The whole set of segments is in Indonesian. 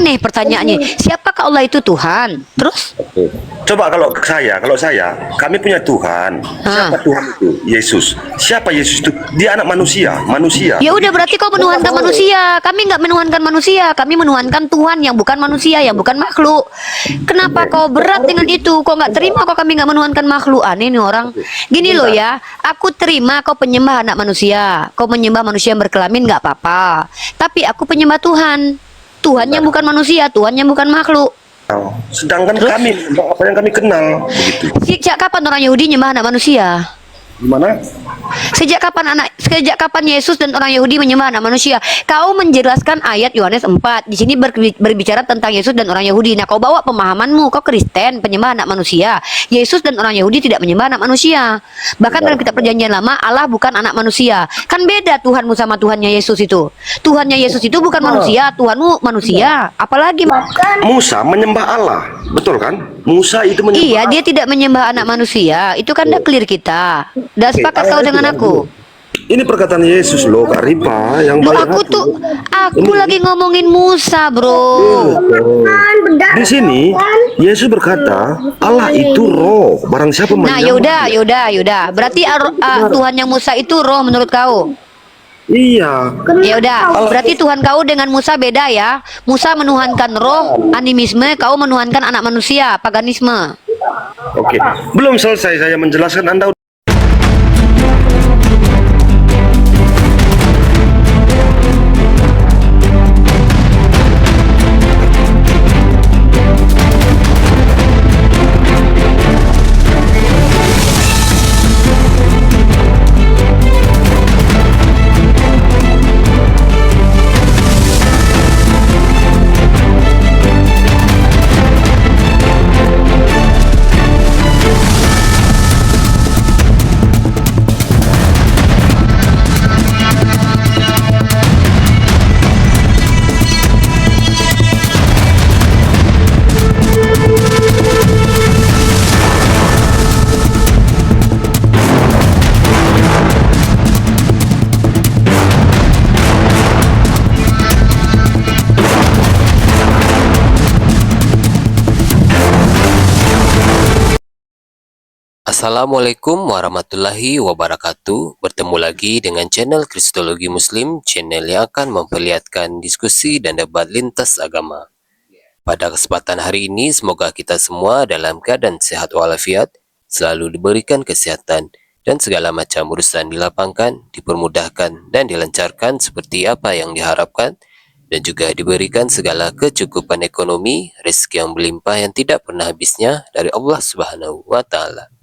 aneh pertanyaannya. Siapakah Allah itu Tuhan? Terus? Oke. Coba kalau saya, kami punya Tuhan. Siapa Tuhan itu? Yesus. Siapa Yesus itu? Dia anak manusia, manusia. Ya udah, berarti kau menuhankan manusia. Kami nggak menuhankan manusia. Kami menuhankan Tuhan yang bukan manusia, yang bukan makhluk. Kenapa kau berat dengan itu? Kau nggak terima kok kami nggak menuhankan makhluk? Aneh nih orang. Gini loh ya, aku terima kau penyembah anak manusia. Kau menyembah manusia yang berkelamin nggak apa-apa. Tapi aku penyembah Tuhan. Tuhan yang bukan manusia, Tuhan yang bukan makhluk. Sedangkan Terus? kami, apa yang kami kenal, begitu. Sejak kapan orang Yahudi menyembah anak manusia? Gimana? Sejak kapan Yesus dan orang Yahudi menyembah anak manusia? Kau menjelaskan ayat Yohanes 4. Di sini berbicara tentang Yesus dan orang Yahudi. Nah, kau bawa pemahamanmu, kau Kristen, penyembah anak manusia. Yesus dan orang Yahudi tidak menyembah anak manusia. Bahkan dalam kitab Perjanjian Lama, Allah bukan anak manusia. Kan beda Tuhanmu sama Tuhannya Yesus itu. Tuhannya Yesus itu bukan manusia, Tuhanmu manusia. Apalagi Musa menyembah Allah, betul kan? Musa itu menyembah iya, Allah. dia tidak menyembah anak manusia. Itu kan dah clear kita. Dah sepakat kau dengan aku. Ini perkataan Yesus loh, Kak Ripa, yang Loh, baik aku hati. tuh lagi ngomongin Musa, bro. Di sini Yesus berkata, Allah itu roh. Barang siapa Nah, menyembah. yaudah. Berarti Tuhan yang Musa itu roh menurut kau? Iya. Ya udah, berarti Tuhan kau dengan Musa beda ya. Musa menuhankan roh, animisme, kau menuhankan anak manusia, paganisme. Oke. Belum selesai saya menjelaskan, Anda. Assalamualaikum warahmatullahi wabarakatuh. Bertemu lagi dengan channel Kristologi Muslim, channel yang akan memperlihatkan diskusi dan debat lintas agama. Pada kesempatan hari ini, semoga kita semua dalam keadaan sehat walafiat, selalu diberikan kesehatan, dan segala macam urusan dilapangkan, dipermudahkan, dan dilancarkan seperti apa yang diharapkan, dan juga diberikan segala kecukupan ekonomi, rezeki yang berlimpah yang tidak pernah habisnya dari Allah Subhanahu wa Ta'ala.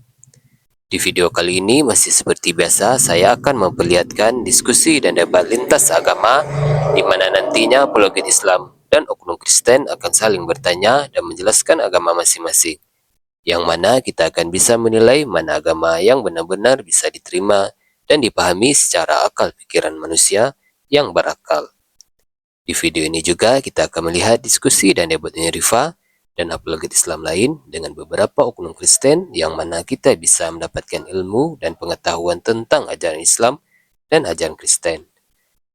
Di video kali ini masih seperti biasa, saya akan memperlihatkan diskusi dan debat lintas agama di mana nantinya apologet Islam dan oknum Kristen akan saling bertanya dan menjelaskan agama masing-masing. Yang mana kita akan bisa menilai mana agama yang benar-benar bisa diterima dan dipahami secara akal pikiran manusia yang berakal. Di video ini juga kita akan melihat diskusi dan debat Rifa dan apologet Islam lain dengan beberapa oknum Kristen yang mana kita bisa mendapatkan ilmu dan pengetahuan tentang ajaran Islam dan ajaran Kristen.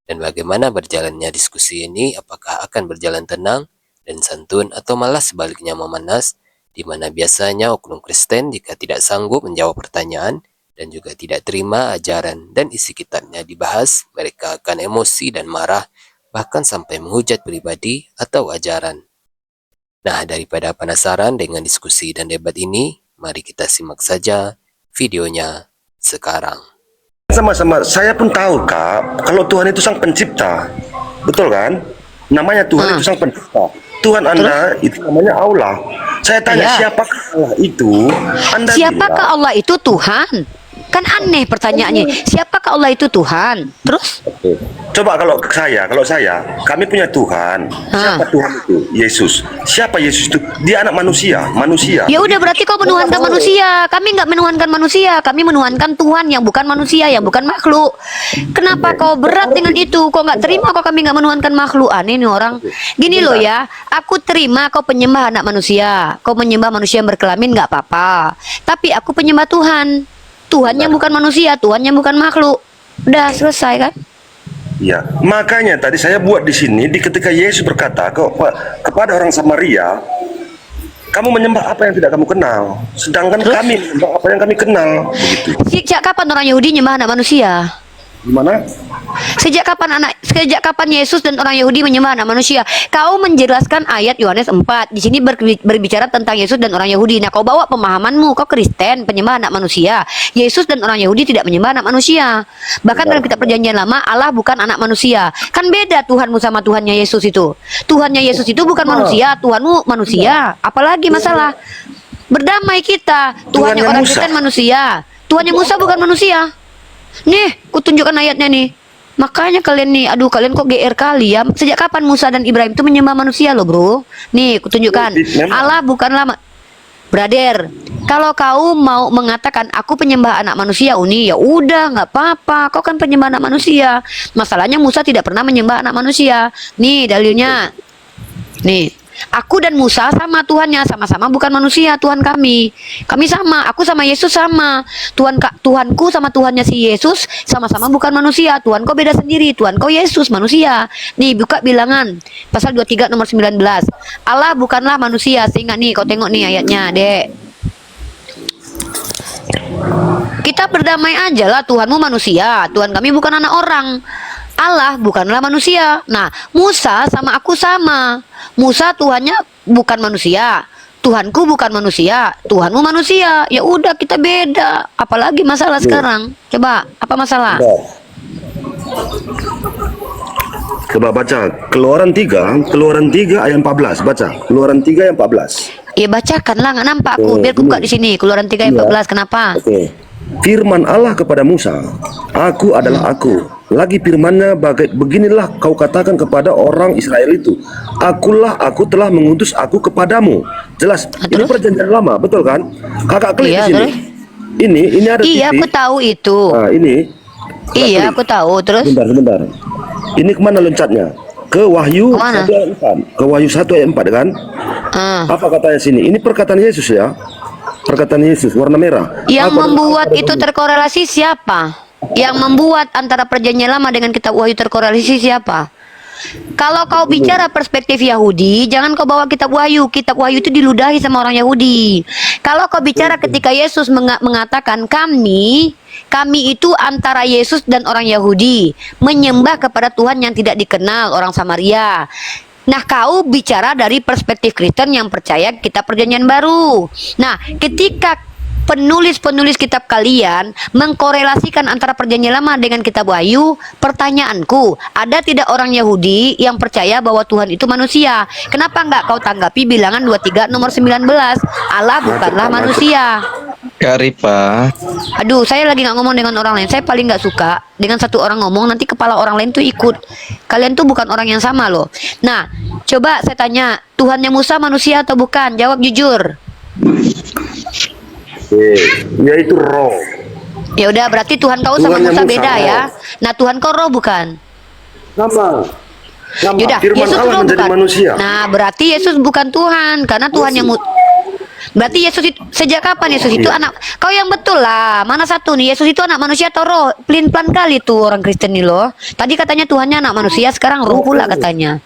Dan bagaimana berjalannya diskusi ini, apakah akan berjalan tenang dan santun atau malah sebaliknya memanas, di mana biasanya oknum Kristen jika tidak sanggup menjawab pertanyaan dan juga tidak terima ajaran dan isi kitabnya dibahas, mereka akan emosi dan marah, bahkan sampai menghujat pribadi atau ajaran. Nah, daripada penasaran dengan diskusi dan debat ini, mari kita simak saja videonya sekarang. Sama-sama, saya pun tahu, Kak, kalau Tuhan itu sang pencipta. Betul kan? Namanya Tuhan itu sang pencipta. Tuhan Anda itu namanya Allah. Saya tanya, siapakah Allah itu? Anda Siapakah bilang, Allah itu Tuhan? Kan aneh pertanyaannya. Siapakah Allah itu Tuhan? Terus? coba kalau saya, kami punya Tuhan. Siapa Tuhan itu? Yesus. Siapa Yesus itu? Dia anak manusia, manusia. Ya udah, berarti kau menuhankan manusia. Kami nggak menuhankan manusia. Kami menuhankan Tuhan yang bukan manusia, yang bukan makhluk. Kenapa kau berat dengan itu? Kau nggak terima kok kami nggak menuhankan makhluk? Aneh nih orang. Gini loh ya, aku terima kau penyembah anak manusia. Kau menyembah manusia yang berkelamin nggak apa-apa. Tapi aku penyembah Tuhan. Tuhan yang bukan manusia, Tuhan yang bukan makhluk. Udah selesai kan? Ya, makanya tadi saya buat di sini ketika Yesus berkata kepada orang Samaria, kamu menyembah apa yang tidak kamu kenal, sedangkan Terus? kami menyembah apa yang kami kenal. Begitu. Sejak kapan orang Yahudi nyembah anak manusia? Gimana? Sejak kapan Yesus dan orang Yahudi menyembah anak manusia? Kau menjelaskan ayat Yohanes 4. Di sini berbicara tentang Yesus dan orang Yahudi. Nah, kau bawa pemahamanmu, kau Kristen, penyembah anak manusia. Yesus dan orang Yahudi tidak menyembah anak manusia. Bahkan dalam kitab Perjanjian Lama, Allah bukan anak manusia. Kan beda Tuhanmu sama Tuhannya Yesus itu. Tuhannya Yesus itu bukan manusia, Tuhanmu manusia. Apalagi masalah? Berdamai kita. Tuhannya Tuhannya orang Musa. Kristen manusia. Tuhannya Musa bukan manusia. Nih, kutunjukkan ayatnya nih. Makanya kalian nih, aduh kalian kok GR kali ya. Sejak kapan Musa dan Ibrahim itu menyembah manusia loh bro? Nih, kutunjukkan. Memang. Allah bukanlah brother. Kalau kau mau mengatakan aku penyembah anak manusia, Uni, ya udah nggak apa-apa. Kau kan penyembah anak manusia. Masalahnya Musa tidak pernah menyembah anak manusia. Nih dalilnya. Nih, aku dan Musa sama Tuhannya, sama-sama bukan manusia, Tuhan kami. Kami sama, aku sama Yesus sama. Tuhanku sama Tuhannya si Yesus sama-sama bukan manusia. Tuhan kau beda sendiri, Tuhan kau Yesus manusia. Nih, buka Bilangan pasal 23 nomor 19. Allah bukanlah manusia, sehingga nih kau tengok nih ayatnya, Dek. Kita berdamai aja lah, Tuhanmu manusia, Tuhan kami bukan anak orang. Allah bukanlah manusia. Nah, Musa sama aku sama. Musa Tuhannya bukan manusia. Tuhanku bukan manusia. Tuhanmu manusia. Ya udah kita beda. Apalagi masalah sekarang? Coba, apa masalah? Coba baca Keluaran 3 ayat 14. Baca Keluaran 3 ayat 14. Ya bacakanlah, nggak nampak aku. Biar buka di sini. Keluaran 3 ayat 14. Kenapa? Oke. Firman Allah kepada Musa, aku adalah aku. Lagi firmannya beginilah kau katakan kepada orang Israel itu, aku telah mengutus aku kepadamu. Jelas, ini Terus? perjanjian lama, betul kan? Kakak klik Iya, di sini. terus? Ini ada Iya, aku titik. tahu itu. Nah, ini. Iya, Kakak aku tahu. Terus? Sebentar. Ini kemana loncatnya? Ke Wahyu Kemana? 1 ayat 4. Ke Wahyu 1 ayat 4 kan? Ah. Apa katanya sini? Ini perkataan Yesus ya. Perkataan Yesus warna merah. Yang Aku adalah membuat Alfa dan itu Omega. terkorelasi siapa? Yang membuat antara perjanjian lama dengan kitab Wahyu terkorelasi siapa? Kalau kau bicara perspektif Yahudi, jangan kau bawa kitab Wahyu. Kitab Wahyu itu diludahi sama orang Yahudi. Kalau kau bicara ketika Yesus mengatakan kami itu antara Yesus dan orang Yahudi, menyembah kepada Tuhan yang tidak dikenal, orang Samaria. Nah, kau bicara dari perspektif Kristen yang percaya kitab Perjanjian Baru. Nah, ketika penulis-penulis kitab kalian mengkorelasikan antara Perjanjian Lama dengan kitab Wahyu, pertanyaanku, ada tidak orang Yahudi yang percaya bahwa Tuhan itu manusia? Kenapa enggak kau tanggapi Bilangan 23 nomor 19? Allah bukanlah manusia. Kak Ripa, Aduh, saya lagi nggak ngomong dengan orang lain. Saya paling nggak suka dengan satu orang ngomong, nanti kepala orang lain tuh ikut. Kalian tuh bukan orang yang sama loh. Nah, coba saya tanya, Tuhannya Musa manusia atau bukan? Jawab jujur. Yaitu roh. Ya udah, berarti Tuhan kau sama Tuhannya Musa Musa, beda roh. ya. Nah, Tuhan kau roh bukan? Sama. Yaudah, Firman Yesus Allah roh menjadi bukan? manusia. Nah, berarti Yesus bukan Tuhan, karena Tuhan yang berarti Yesus itu, sejak kapan Yesus itu Iya. anak? Kau yang betul lah. Mana satu nih? Yesus itu anak manusia atau roh? Pelin-pelan kali tuh orang Kristen nih loh. Tadi katanya Tuhannya anak manusia, sekarang roh pula katanya.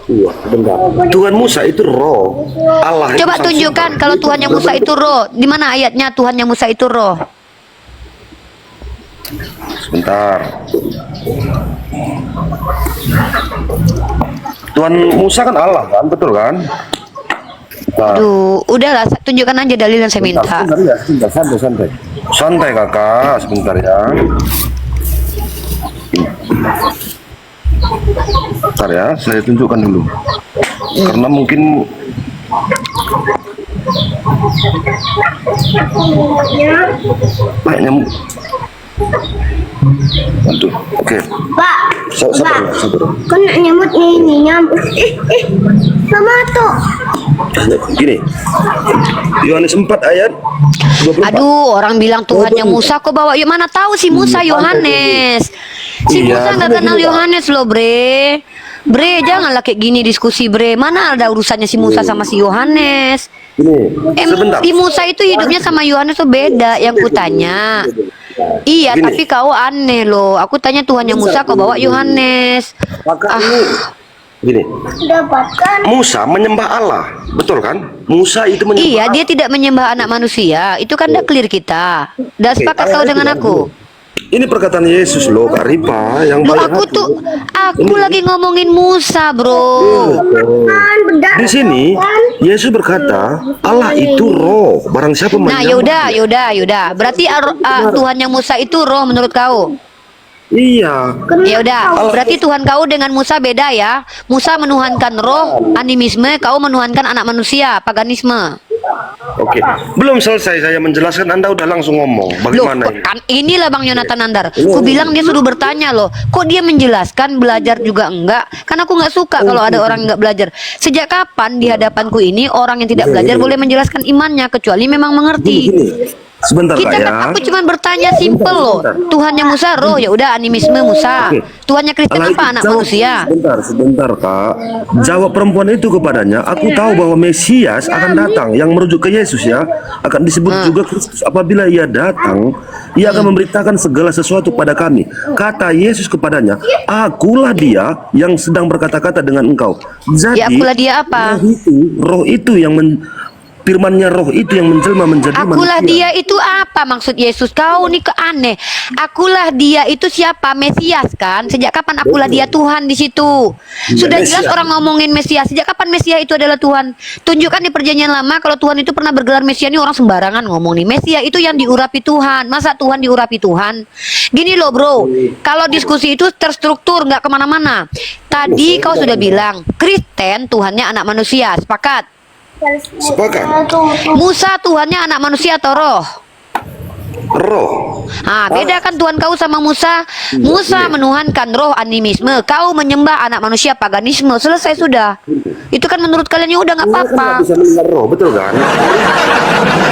Iya, bentar. Tuhan Musa itu roh. Allah itu Coba sang tunjukkan sumber. kalau Tuhannya Musa itu roh. Di mana ayatnya Tuhannya Musa itu roh? Sebentar. Tuhan Musa kan Allah kan, betul kan? Nah, Duh, udahlah, tunjukkan aja dalil yang saya minta. sebentar ya, sebentar, santai. Santai kakak, sebentar ya. Bentar ya, saya tunjukkan dulu. Karena mungkin banyak. Aduh, oke. Pak, Sabar ya, sabar. kan nak nyamut ini nyamuk. Mama tuh. Gini, Yohanes 4 ayat 24. Aduh, orang bilang Tuhannya Musa, kok bawa? Ya mana tahu si Musa Yohanes. Si Iya, Musa nggak gini, kenal gini, Pak. Yohanes loh, Bre. Bre, janganlah kayak gini diskusi, Bre. Mana ada urusannya si Musa sama si Yohanes? Ini, sebentar. Si Musa itu hidupnya sama Yohanes tuh beda. Yang kutanya, Iya, Gini. tapi kau aneh loh. Aku tanya Tuhannya Musa, kau bawa Yohanes. Maka ini gini, Dapatkan. Musa menyembah Allah, betul kan? Musa itu menyembah Iya, Allah. dia tidak menyembah anak manusia. Itu kan udah clear kita. Udah Oke, sepakat kau ayat itu dengan kan aku? gini. Ini perkataan Yesus loh, Kak Ripa, yang Loh, baik aku hati. tuh, aku lagi ngomongin Musa, bro. Di sini Yesus berkata, Allah itu roh. Barang siapa Nah, menyembah yaudah. Berarti Tuhan yang Musa itu roh menurut kau? Iya. Ya udah, berarti Tuhan kau dengan Musa beda ya. Musa menuhankan roh, animisme, kau menuhankan anak manusia, paganisme. Oke, belum selesai saya menjelaskan, Anda udah langsung ngomong. Loh, Bagaimana ini? kan inilah Bang Yonatan Nandar. Ku bilang dia suruh bertanya loh. Kok dia menjelaskan, belajar juga enggak? Kan aku nggak suka kalau ada orang nggak belajar. Sejak kapan di hadapanku ini orang yang tidak belajar boleh menjelaskan imannya kecuali memang mengerti? Gini, sebentar Kak Kita ya. kan aku cuma bertanya simpel loh. Tuhannya Musa roh, ya udah animisme Musa. Oke. Tuhannya Kristen Allah apa itu anak jawab- manusia? Sebentar Kak. Jawab perempuan itu kepadanya, aku tahu bahwa Mesias akan datang, yang merujuk ke Yesus ya, akan disebut juga Kristus. Apabila ia datang, ia akan memberitakan segala sesuatu pada kami. Kata Yesus kepadanya, akulah dia yang sedang berkata-kata dengan engkau. Jadi, Ya, akulah dia apa? roh itu yang firmannya roh itu yang menjelma menjadi Akulah manusia. dia itu apa maksud Yesus? Kau nih keaneh. Akulah dia itu siapa? Mesias kan? Sejak kapan akulah dia Tuhan di situ? Sudah jelas Mesias. orang ngomongin Mesias. Sejak kapan Mesias itu adalah Tuhan? Tunjukkan di perjanjian lama kalau Tuhan itu pernah bergelar Mesias. Ini orang sembarangan ngomong nih. Mesias itu yang diurapi Tuhan. Masa Tuhan diurapi Tuhan? Gini loh bro. Kalau diskusi itu terstruktur nggak kemana-mana. Tadi kau sudah bilang Kristen Tuhannya anak manusia. Sepakat? Sepakat. Musa Tuhannya anak manusia atau roh? Roh. Beda kan Tuhan kau sama Musa. Musa menuhankan roh animisme, kau menyembah anak manusia paganisme. Selesai sudah. Itu kan menurut kalian ya udah nggak apa-apa. Nggak bisa melihat roh, betul kan?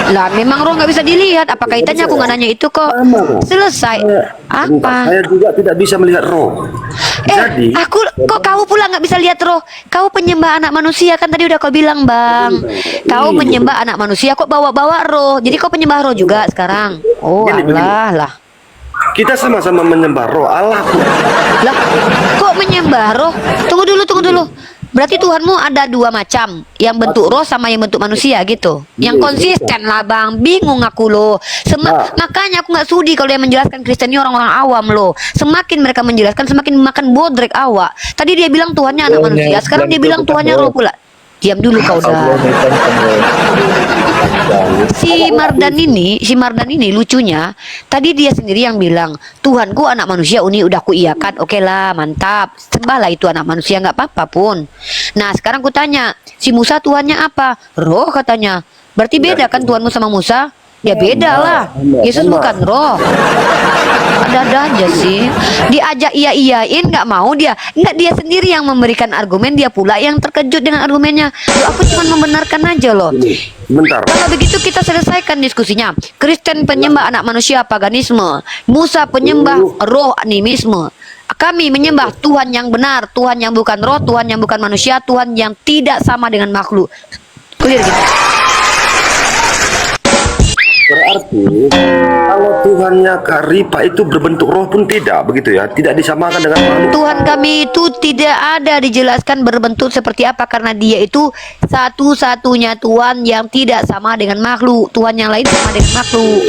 Lah memang roh nggak bisa dilihat. Apa kaitannya aku nggak nanya itu kok. Selesai. Bentar, Apa? saya juga tidak bisa melihat roh. Jadi, Aku kok kau pula nggak bisa lihat roh? Kau penyembah anak manusia kan tadi udah kau bilang bang. Kau menyembah anak manusia kok bawa-bawa roh. Jadi kau penyembah roh juga sekarang. Oh Begini. Allah lah. kita sama-sama menyembah roh Allah. Lah, kok menyembah roh? Tunggu dulu. Berarti Tuhanmu ada dua macam, yang bentuk roh sama yang bentuk manusia gitu. Yang konsisten lah bang, bingung aku loh. Makanya aku nggak sudi kalau yang menjelaskan Kristen ini orang-orang awam loh. Semakin mereka menjelaskan, semakin makan bodrek awak. Tadi dia bilang Tuhannya anak manusia, sekarang dia bilang Tuhannya roh pula. Diam dulu kau dah. Si Mardan ini lucunya tadi dia sendiri yang bilang Tuhanku anak manusia uni udah ku iyakan, oke lah mantap, sembahlah itu anak manusia nggak apa-apa pun. Nah sekarang ku tanya si Musa Tuhannya apa? Roh katanya. Berarti beda kan Tuhanmu sama Musa? Ya beda lah. Yesus bukan roh. Ada aja sih. Diajak iyain nggak mau dia. Nggak, dia sendiri yang memberikan argumen, dia pula yang terkejut dengan argumennya. Loh, aku cuma membenarkan aja loh. Bentar. Kalau begitu kita selesaikan diskusinya. Kristen penyembah anak manusia paganisme, Musa penyembah roh animisme. Kami menyembah Tuhan yang benar, Tuhan yang bukan roh, Tuhan yang bukan manusia, Tuhan yang tidak sama dengan makhluk. Clear gitu. Berarti kalau Tuhannya Karipa itu berbentuk roh pun tidak begitu ya, tidak disamakan dengan makhluk. Tuhan kami itu tidak ada dijelaskan berbentuk seperti apa karena dia itu satu-satunya Tuhan yang tidak sama dengan makhluk. Tuhan yang lain sama dengan makhluk.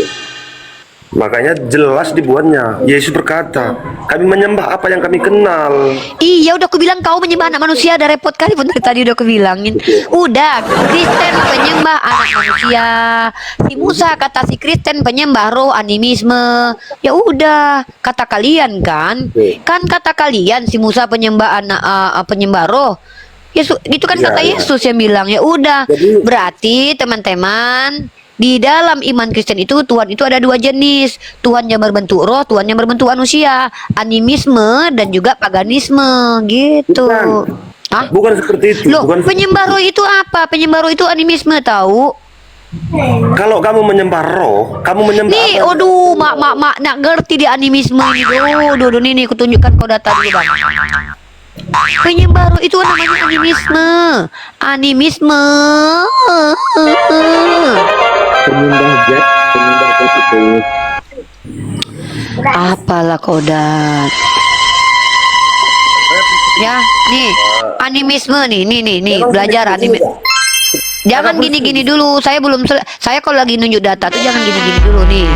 Makanya jelas dibuatnya. Yesus berkata, kami menyembah apa yang kami kenal. Iya udah aku bilang kau menyembah anak manusia, ada repot kali pun dari tadi udah aku bilangin. Udah Kristen penyembah anak manusia. Si Musa kata si Kristen penyembah roh animisme. Ya udah kata kalian kan. Kan kata kalian si Musa penyembah anak penyembah roh. Yesus itu kan Ya, kata ya. Yesus yang bilang. Ya udah Jadi- berarti teman-teman di dalam iman Kristen itu Tuhan itu ada dua jenis. Tuhan yang berbentuk roh, Tuhan yang berbentuk manusia. Animisme dan juga paganisme gitu. Bukan. Hah? Bukan seperti itu. Loh, Bukan. penyembah roh itu apa? Penyembah roh itu animisme tahu? Kalau kamu menyembah roh, kamu menyembah Nih, apa? aduh, mak nak ngerti di animisme ini. Duh, nih, aku tunjukkan kau data dulu bang. Penyembah roh itu namanya animisme. Animisme. Penyembah zat itu Apalah kodat. Ya, nih animisme nih belajar anime. Jangan gini-gini dulu. Saya belum saya kalau lagi nunjuk data tuh jangan gini-gini dulu nih.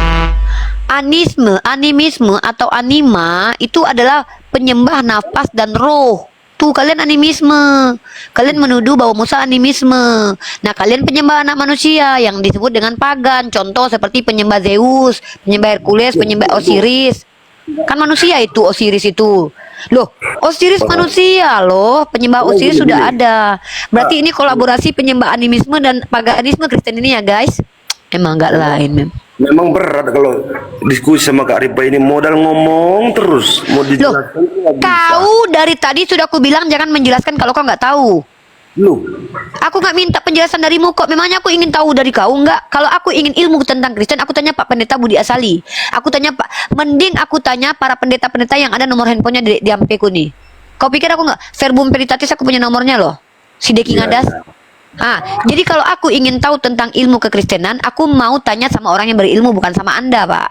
Animisme atau anima itu adalah penyembah nafas dan roh. Tuh kalian animisme. Kalian menuduh bahwa Musa animisme. Nah, kalian penyembah anak manusia yang disebut dengan pagan. Contoh seperti penyembah Zeus, penyembah Hercules, penyembah Osiris. Kan manusia itu Osiris itu. Loh, Osiris manusia loh. Penyembah Osiris sudah ada. Berarti ini kolaborasi penyembah animisme dan paganisme Kristen ini ya, guys. Emang nggak lain, Mem. Memang berat kalau diskusi sama Kak Ripa ini, modal ngomong terus, mau Loh, dijelaskan nggak bisa. kau dari tadi sudah aku bilang jangan menjelaskan kalau kau nggak tahu. Lu, Aku nggak minta penjelasan darimu kok. Memangnya aku ingin tahu dari kau nggak? Kalau aku ingin ilmu tentang Kristen, aku tanya Pak Pendeta Budi Asali. Aku tanya mending aku tanya para pendeta-pendeta yang ada nomor handphonenya di HP-ku nih. Kau pikir aku nggak? Verbum Veritatis aku punya nomornya loh. Si Deki Ngadas. Jadi kalau aku ingin tahu tentang ilmu kekristenan, aku mau tanya sama orang yang berilmu, bukan sama Anda, Pak.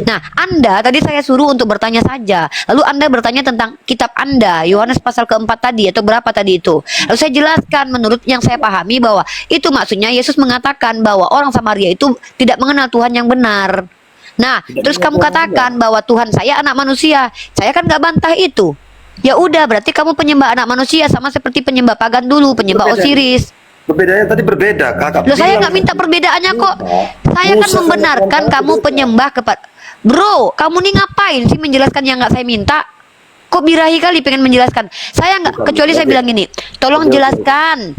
Nah, Anda tadi saya suruh untuk bertanya saja. Lalu Anda bertanya tentang kitab Anda, Yohanes pasal keempat tadi, atau berapa tadi itu. Lalu saya jelaskan menurut yang saya pahami bahwa itu maksudnya Yesus mengatakan bahwa orang Samaria itu tidak mengenal Tuhan yang benar. Nah, terus kamu katakan bahwa Tuhan saya anak manusia. Saya kan nggak bantah itu. Ya udah, berarti kamu penyembah anak manusia sama seperti penyembah pagan dulu, penyembah Osiris. perbedaannya tadi berbeda, Kakak. Loh, saya bilang nggak minta perbedaannya kok. Saya kan Musa sama membenarkan Tuhan kamu berbeda. penyembah kepada. Bro, kamu nih ngapain sih menjelaskan yang nggak saya minta? Kok birahi kali pengen menjelaskan? Saya nggak, kecuali saya bilang gini, tolong jelaskan.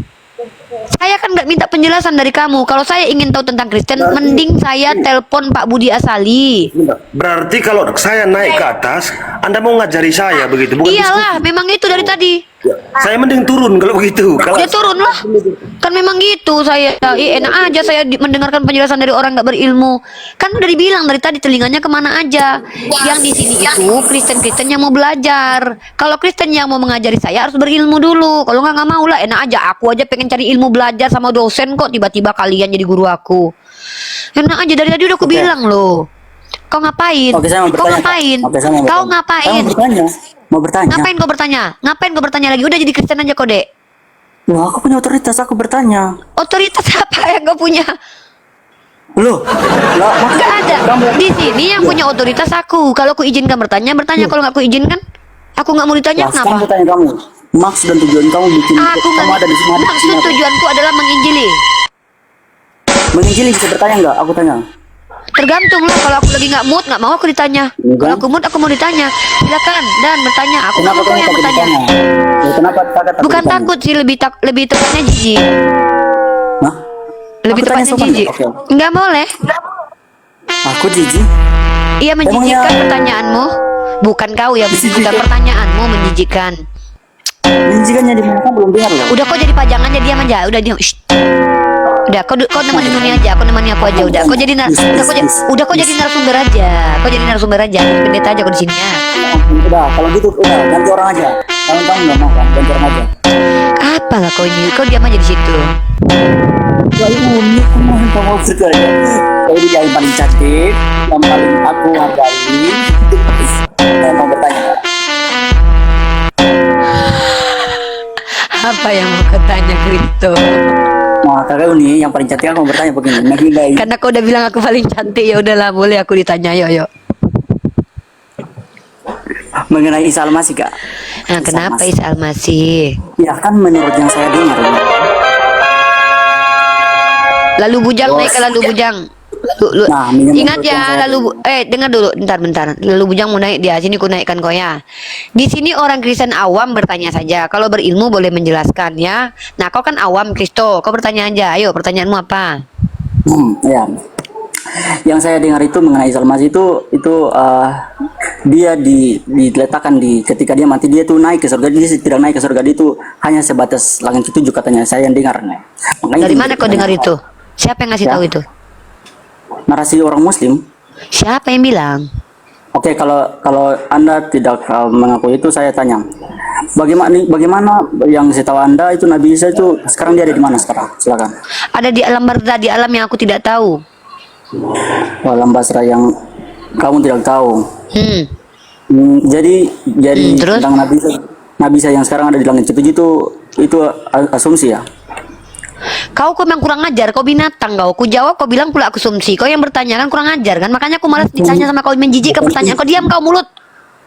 Saya kan nggak minta penjelasan dari kamu. Kalau saya ingin tahu tentang Kristen, mending saya telepon Pak Budi Asali. Berarti kalau saya naik ke atas, Anda mau ngajari saya begitu, bukan Iyalah, memang itu dari tadi. diskusi. Saya mending turun kalau begitu. Kalau Ya turun lah. Kan memang gitu saya. Enak aja saya mendengarkan penjelasan dari orang nggak berilmu. Kan udah dibilang dari tadi telinganya kemana aja. Yang di sini itu Kristen-Kristen yang mau belajar. Kalau Kristen yang mau mengajari saya harus berilmu dulu. Kalau nggak mau lah. Enak aja. Aku aja pengen cari ilmu belajar sama dosen kok. Tiba-tiba kalian jadi guru aku. Enak aja, dari tadi udah aku bilang loh. Kau ngapain? Oke, saya mau Kau bertanya, ngapain? Kak. Oke, saya mau Kau bertanya. ngapain? Saya mau bertanya. Ngapain kau bertanya? Ngapain kau bertanya lagi? Udah jadi Kristen aja kok, Dek. Loh, aku punya otoritas, aku bertanya. Otoritas apa yang kau punya? Loh, lah, Gak ada. Di sini yang punya otoritas aku. Kalau aku izinkan bertanya. Kalau nggak aku izinkan, aku nggak mau ditanya. Lah, sekarang Kenapa? aku tanya kamu. Maksud dan tujuan kamu bikin Aku kamu ada di sini. Ada di maksud sini apa? tujuanku adalah menginjili. Menginjili bisa bertanya nggak? Aku tanya. Tergantung lah. Kalau aku lagi nggak mood, nggak mau aku ditanya. Kalau aku mood, aku mau ditanya. Silakan dan bertanya. Aku nggak Kenapa mau kau kamu yang takut bertanya. ditanya? Ya, kenapa kakak takut Bukan ditanya? takut sih, lebih tepatnya jijik. Hah? Lebih Aku tanya tepatnya sopan jijik. nggak? Oke. Nggak boleh. Aku jijik. Iya, menjijikkan Emangnya- pertanyaanmu. Bukan kau ya, bukan pertanyaanmu menjijikkan. Menjijikannya di mana? Kan belum dengar loh. Udah kau jadi pajangannya, diam aja. Udah diam. Shh. Udah kau nemenin Nuni aja, aku nemenin aku aja. Udah kau jadi udah kau jadi narasumber aja. Kau jadi narasumber aja. Pendeta aja kau di sini ya. Udah, kalau gitu udah ganti orang aja. Kamu nggak mau kan? Ganti orang aja. Apalah kau ini? Kau diam aja di situ. Wah, ini kamu bertanya. Kau ini yang paling cantik, yang paling aku hargai. Saya mau bertanya. Apa yang mau kau tanya, Krito? Nah, kakak ini yang paling cantik, aku mau bertanya begini. Mengenai Karena kau udah bilang aku paling cantik, ya udahlah, boleh aku ditanya. Yuk. mengenai Isa Al-Masih, Kak. Nah, kenapa Isa Al-Masih? Ya kan menurut yang saya dengar. Lalu bujang naik ke lalu bujang. Nah, minum Ingat menurut yang ya, saya lalu dengar dulu, bentar. Lalu bujang mau naik dia, sini ku naikkan kau ya. Di sini orang Kristen awam bertanya saja. Kalau berilmu boleh menjelaskan ya. Nah, kau kan awam Kristo, kau bertanya aja. Ayo, pertanyaanmu apa? Ya. Yang saya dengar itu mengenai Isa Al-Masih itu dia diletakkan di ketika dia mati dia tuh naik ke surga, dia tidak naik ke surga, dia itu hanya sebatas langit ketujuh katanya, saya yang dengar nih. Makanya Dari mana kau dengar itu? Siapa yang ngasih Ya. tahu itu? narasi orang Muslim. Siapa yang bilang? Oke, kalau Anda tidak mengaku itu, saya tanya, bagaimana yang saya tahu Anda itu Nabi Isa itu sekarang dia ada di mana sekarang? Silakan. Ada di alam barzah, di alam yang aku tidak tahu. Walam basra yang kamu tidak tahu. Hmm. Jadi Terus? tentang Nabi Isa yang sekarang ada di langit ketujuh itu asumsi ya. Kau memang kurang ajar, kau binatang kau. Ku jawab, kau bilang pula asumsi. Kau yang bertanya kan kurang ajar kan? Makanya aku malas ditanya sama kau, menjijikkan pertanyaan. Kau diam kau mulut.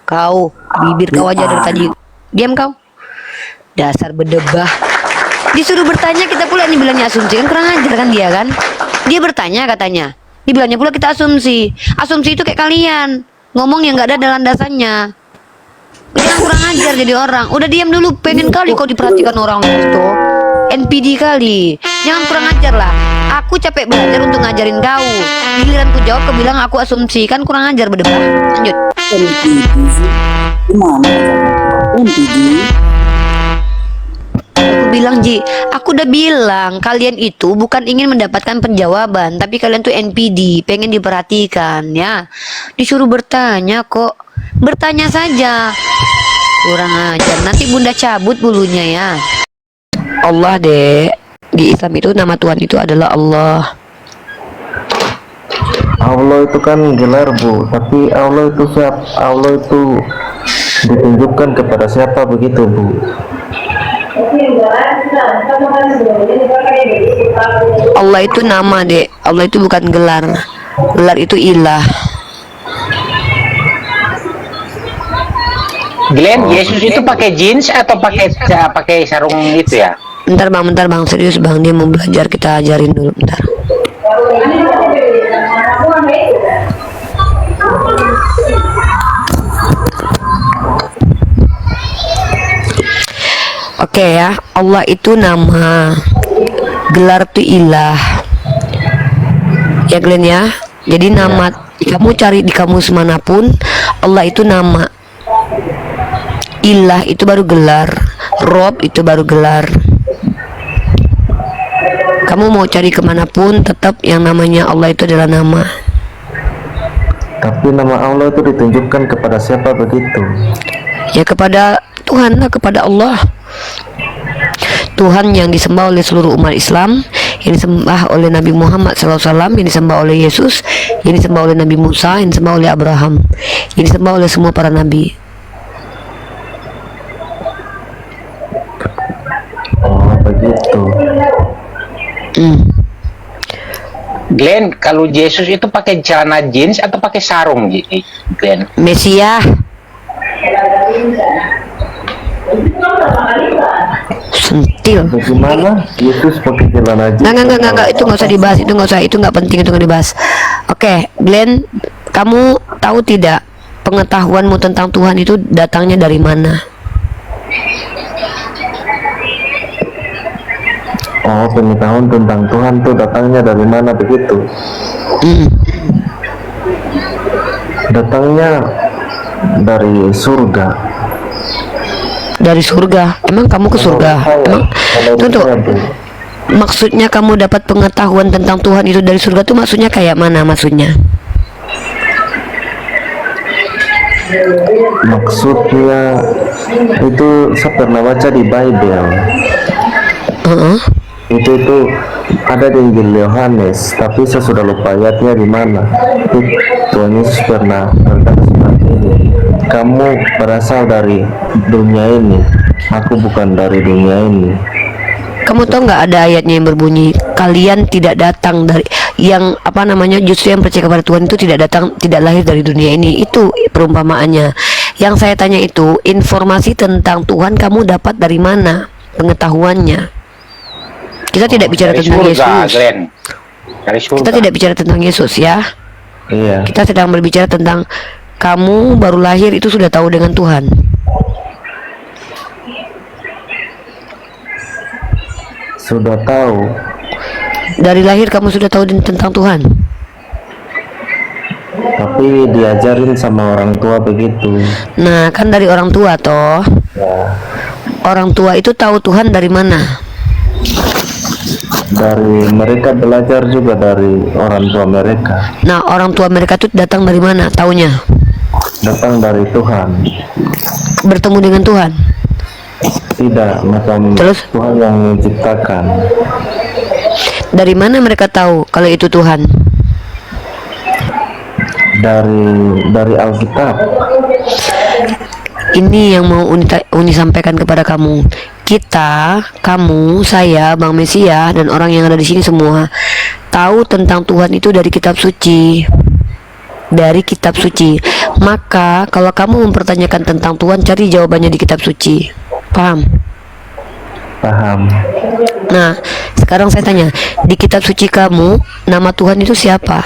Kau bibir kau aja dari tadi. Diam kau. Dasar berdebah. Disuruh bertanya kita pula nih bilangnya asumsi kan kurang ajar kan dia kan? Dia bertanya katanya. Dibilangnya pula kita asumsi. Asumsi itu kayak kalian ngomong yang nggak ada landasannya. Jangan kurang ajar jadi orang. Udah diam dulu. Pengen kali kau diperhatikan orang itu. NPD kali. Jangan kurang ajar lah. Aku capek belajar untuk ngajarin kau. Giliran ku jawab kau bilang aku asumsi kan kurang ajar berdebah. Lanjut. Gimana? NPD. Aku bilang Ji, aku udah bilang kalian itu bukan ingin mendapatkan penjawaban, tapi kalian tuh NPD, pengen diperhatikan ya. Disuruh bertanya kok, bertanya saja. Kurang ajar, nanti bunda cabut bulunya ya. Allah dek, di Islam itu nama Tuhan itu adalah Allah. Allah itu kan gelar Bu, tapi Allah itu siapa? Allah itu ditunjukkan kepada siapa begitu Bu? Allah itu nama dek, Allah itu bukan gelar. Gelar itu ilah. Glenn, Yesus itu pakai jeans atau pakai sarung itu ya? Bentar bang, serius bang, dia mau belajar, kita ajarin dulu bentar. Oke ya, Allah itu nama, gelar itu ilah. Ya Glenn ya. Jadi nama, kamu cari di kamus manapun, Allah itu nama. Ilah itu baru gelar, Rob itu baru gelar. Kamu mau cari kemanapun, tetap yang namanya Allah itu adalah nama. Tapi nama Allah itu ditunjukkan kepada siapa begitu? Ya kepada Tuhan lah, kepada Allah. Tuhan yang disembah oleh seluruh umat Islam, yang disembah oleh Nabi Muhammad SAW, yang disembah oleh Yesus, yang disembah oleh Nabi Musa, yang disembah oleh Abraham, yang disembah oleh semua para nabi. Oh begitu. Glenn, kalau Yesus itu pakai celana jeans atau pakai sarung, Glenn? Mesia. Sentil. Bagaimana Yesus pakai celana jeans? Enggak, itu nggak usah dibahas, itu nggak penting, itu nggak dibahas. Oke, Glenn, kamu tahu tidak pengetahuanmu tentang Tuhan itu datangnya dari mana? Oh, pengetahuan tentang Tuhan tuh datangnya dari mana begitu? Datangnya dari surga. Dari surga. Emang kamu ke surga? Emang tuh, maksudnya kamu dapat pengetahuan tentang Tuhan itu dari surga tuh maksudnya kayak mana maksudnya? Maksudnya itu saya pernah baca di Bible. Itu ada di Injil Yohanes, tapi saya sudah lupa ayatnya di mana. Tuhan Yesus pernah berkata seperti ini, kamu berasal dari dunia ini, aku bukan dari dunia ini. Kamu tahu nggak ada ayatnya yang berbunyi kalian tidak datang dari yang apa namanya, justru yang percaya kepada Tuhan itu tidak lahir dari dunia ini. Itu perumpamaannya. Yang saya tanya itu informasi tentang Tuhan kamu dapat dari mana pengetahuannya? Kita tidak bicara tentang surga, Yesus. Glenn. Dari surga. Kita tidak bicara tentang Yesus ya. Iya. Kita sedang berbicara tentang kamu baru lahir itu sudah tahu dengan Tuhan. Sudah tahu. Dari lahir kamu sudah tahu tentang Tuhan. Tapi diajarin sama orang tua begitu. Nah, kan dari orang tua toh. Ya, Orang tua itu tahu Tuhan dari mana? dari mereka belajar juga dari orang tua mereka. Nah, orang tua mereka itu datang dari mana? Taunya Datang dari Tuhan. bertemu dengan Tuhan. Tidak macam Terus? Tuhan yang menciptakan. Dari mana mereka tahu kalau itu Tuhan? dari Alkitab. Ini yang mau Uni sampaikan kepada kamu. Kita, kamu, saya, Bang Mesia, dan orang yang ada di sini semua tahu tentang Tuhan itu dari kitab suci. Dari kitab suci. Maka kalau kamu mempertanyakan tentang Tuhan, cari jawabannya di kitab suci. Paham? Paham. Nah, sekarang saya tanya, di kitab suci kamu, nama Tuhan itu siapa?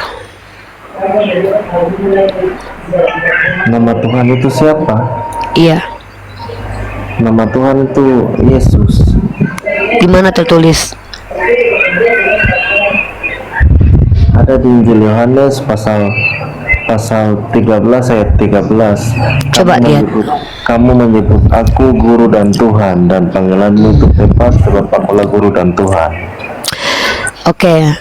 Nama Tuhan itu siapa? Iya. Nama Tuhan itu Yesus. Di mana tertulis? Ada di Injil Yohanes pasal 13 ayat 13. Coba lihat. Kamu menyebut aku guru dan Tuhan, dan panggilanmu itu tepat sebab akulah guru dan Tuhan. Oke.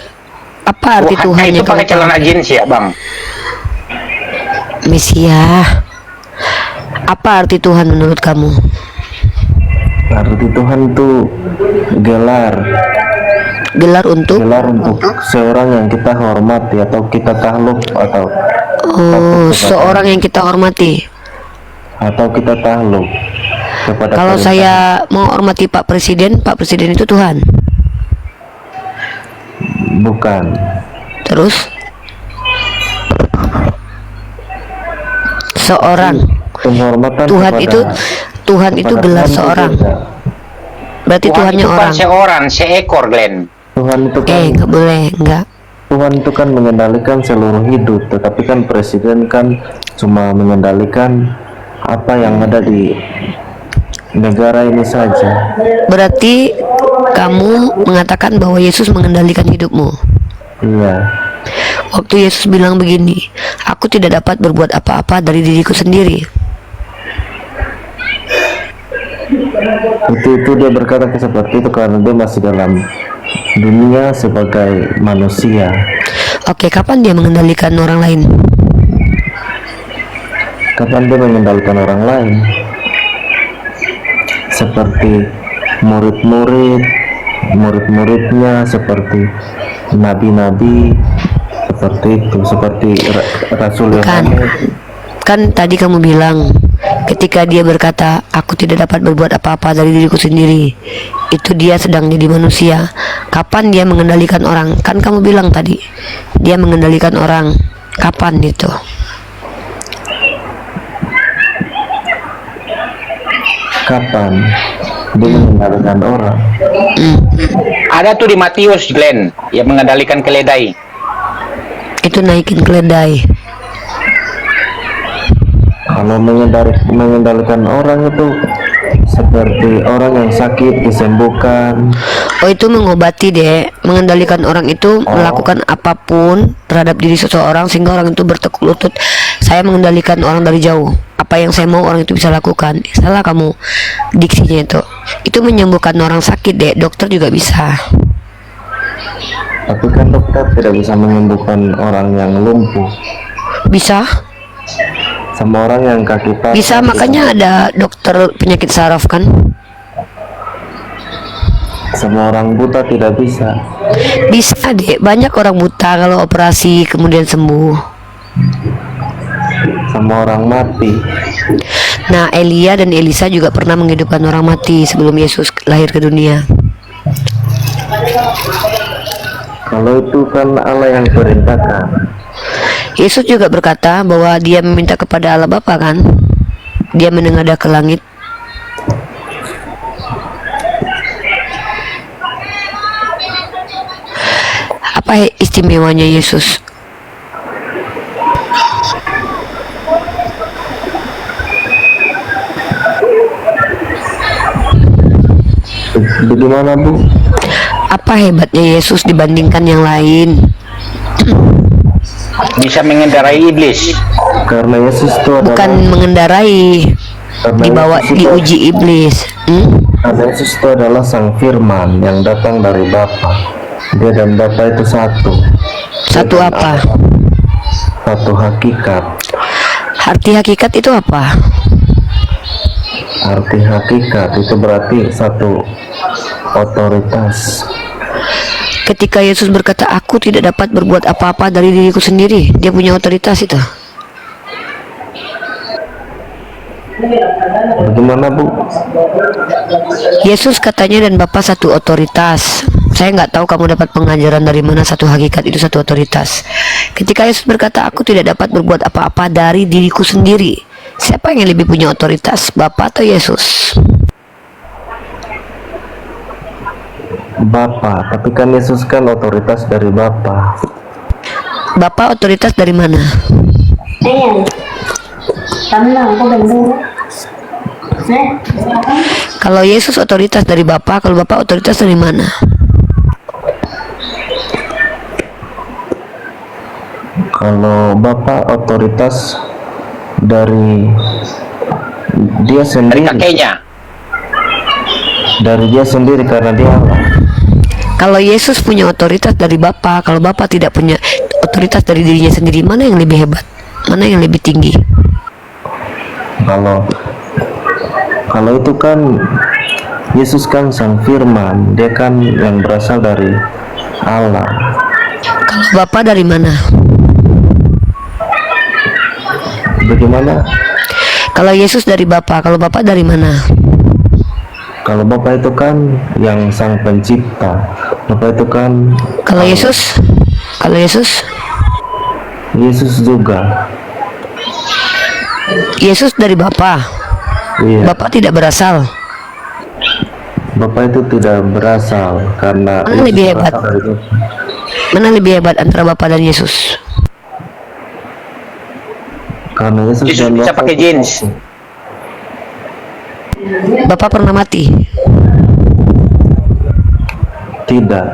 Apa arti Tuhan itu yang pakai kamu tahu? celana jeans ya, Bang? Mesia. Apa arti Tuhan menurut kamu? Arti Tuhan itu gelar Gelar untuk seorang yang kita hormati atau kita takluk atau seorang yang kita hormati. atau kita takluk kepada Kalau perintah. saya mau hormati Pak Presiden itu Tuhan. Bukan. Terus seorang Penghormatan Tuhan kepada- Tuhan itu kepada gelar Tuhan itu seorang. beda. Berarti Tuhan Tuhannya itu bukan orang. seorang, seekor, Glenn. Tuhan itu kan Nggak boleh, nggak. Tuhan itu kan mengendalikan seluruh hidup, tetapi kan presiden kan cuma mengendalikan apa yang ada di negara ini saja. Berarti kamu mengatakan bahwa Yesus mengendalikan hidupmu. Iya. Waktu Yesus bilang begini, aku tidak dapat berbuat apa-apa dari diriku sendiri. Itu dia berkata seperti itu karena dia masih dalam dunia sebagai manusia. Oke, kapan dia mengendalikan orang lain? Kapan dia mengendalikan orang lain? Seperti murid-muridnya, seperti nabi-nabi, seperti itu, seperti Rasul Bukan. Yohanes. Kan tadi kamu bilang ketika dia berkata aku tidak dapat berbuat apa-apa dari diriku sendiri, itu dia sedang jadi manusia. Kapan dia mengendalikan orang? Kan kamu bilang tadi dia mengendalikan orang. Kapan itu? Kapan dia mengendalikan orang? Ada tuh di Matius, Glenn, yang mengendalikan keledai. Itu naikin keledai. Kalau mengendalikan orang itu seperti orang yang sakit disembuhkan. Oh, itu mengobati, Dek. Mengendalikan orang itu melakukan apapun terhadap diri seseorang sehingga orang itu bertekuk lutut. Saya mengendalikan orang dari jauh. Apa yang saya mau orang itu bisa lakukan. Salah kamu diksinya itu. Itu menyembuhkan orang sakit, Dek. Dokter juga bisa. Tapi kan dokter tidak bisa menyembuhkan orang yang lumpuh. Bisa? Sama orang yang kaki patah. Bisa, makanya ada dokter penyakit saraf kan? Sama orang buta tidak bisa. Bisa, Dek. Banyak orang buta kalau operasi kemudian sembuh. Sama orang mati. Nah, Elia dan Elisa juga pernah menghidupkan orang mati sebelum Yesus lahir ke dunia. Kalau itu kan Allah yang perintahkan. Yesus juga berkata bahwa dia meminta kepada Allah Bapa kan? Dia menengadah ke langit. Apa istimewanya Yesus? Bagaimana, Bu? Apa hebatnya Yesus dibandingkan yang lain? Bisa mengendarai iblis. Karena Yesus itu adalah Bukan mengendarai, dibawa diuji iblis. Karena Yesus itu adalah Sang Firman yang datang dari Bapa. Dia dan Bapa itu satu. Satu apa? Satu hakikat. Arti hakikat itu apa? Arti hakikat itu berarti satu otoritas. Ketika Yesus berkata, aku tidak dapat berbuat apa-apa dari diriku sendiri, dia punya otoritas itu. Bagaimana Bu? Yesus katanya dan Bapa satu otoritas. Saya nggak tahu kamu dapat pengajaran dari mana satu hakikat itu satu otoritas. Ketika Yesus berkata, aku tidak dapat berbuat apa-apa dari diriku sendiri. Siapa yang lebih punya otoritas, Bapa atau Yesus? Bapa, tapi kan Yesus kan otoritas dari Bapa. Bapa otoritas dari mana? Ayan. Tama lang ako banda. Kalau Yesus otoritas dari Bapa, kalau Bapa otoritas dari mana? Kalau Bapa otoritas dari dia Dari sendiri, kakeknya. dari dia sendiri karena dia Allah. Kalau Yesus punya otoritas dari Bapa, kalau Bapa tidak punya otoritas dari dirinya sendiri, mana yang lebih hebat? Mana yang lebih tinggi? Kalau itu kan Yesus kan sang firman, dia kan yang berasal dari Allah. Kalau Bapa dari mana? Bagaimana? Kalau Yesus dari Bapa, kalau Bapa dari mana? Kalau Bapa itu kan yang sang pencipta. Bapa itu kan Kalau Yesus? Kalau Yesus? Yesus juga. Yesus dari Bapa. Iya. Bapa tidak berasal. Bapa itu tidak berasal karena Mana Yesus lebih hebat? berasal dari Bapa. Mana lebih hebat antara Bapa dan Yesus? Karena Yesus Yesus dan bisa Bapa pakai itu jeans. satu. Bapa pernah mati. Tidak.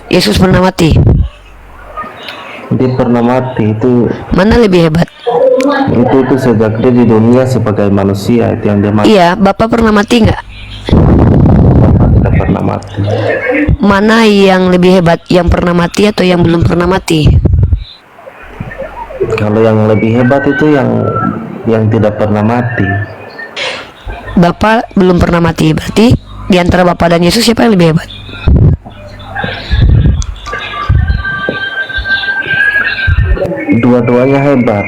Yesus pernah mati. Dia pernah mati itu Mana lebih hebat? sejak dia di dunia sebagai manusia itu yang dia mati. Iya, Bapa pernah mati nggak? Bapa tidak pernah mati. Mana yang lebih hebat? Yang pernah mati atau yang belum pernah mati? Kalau yang lebih hebat itu yang tidak pernah mati. Bapa belum pernah mati. Berarti di antara Bapa dan Yesus siapa yang lebih hebat? Dua-duanya hebat.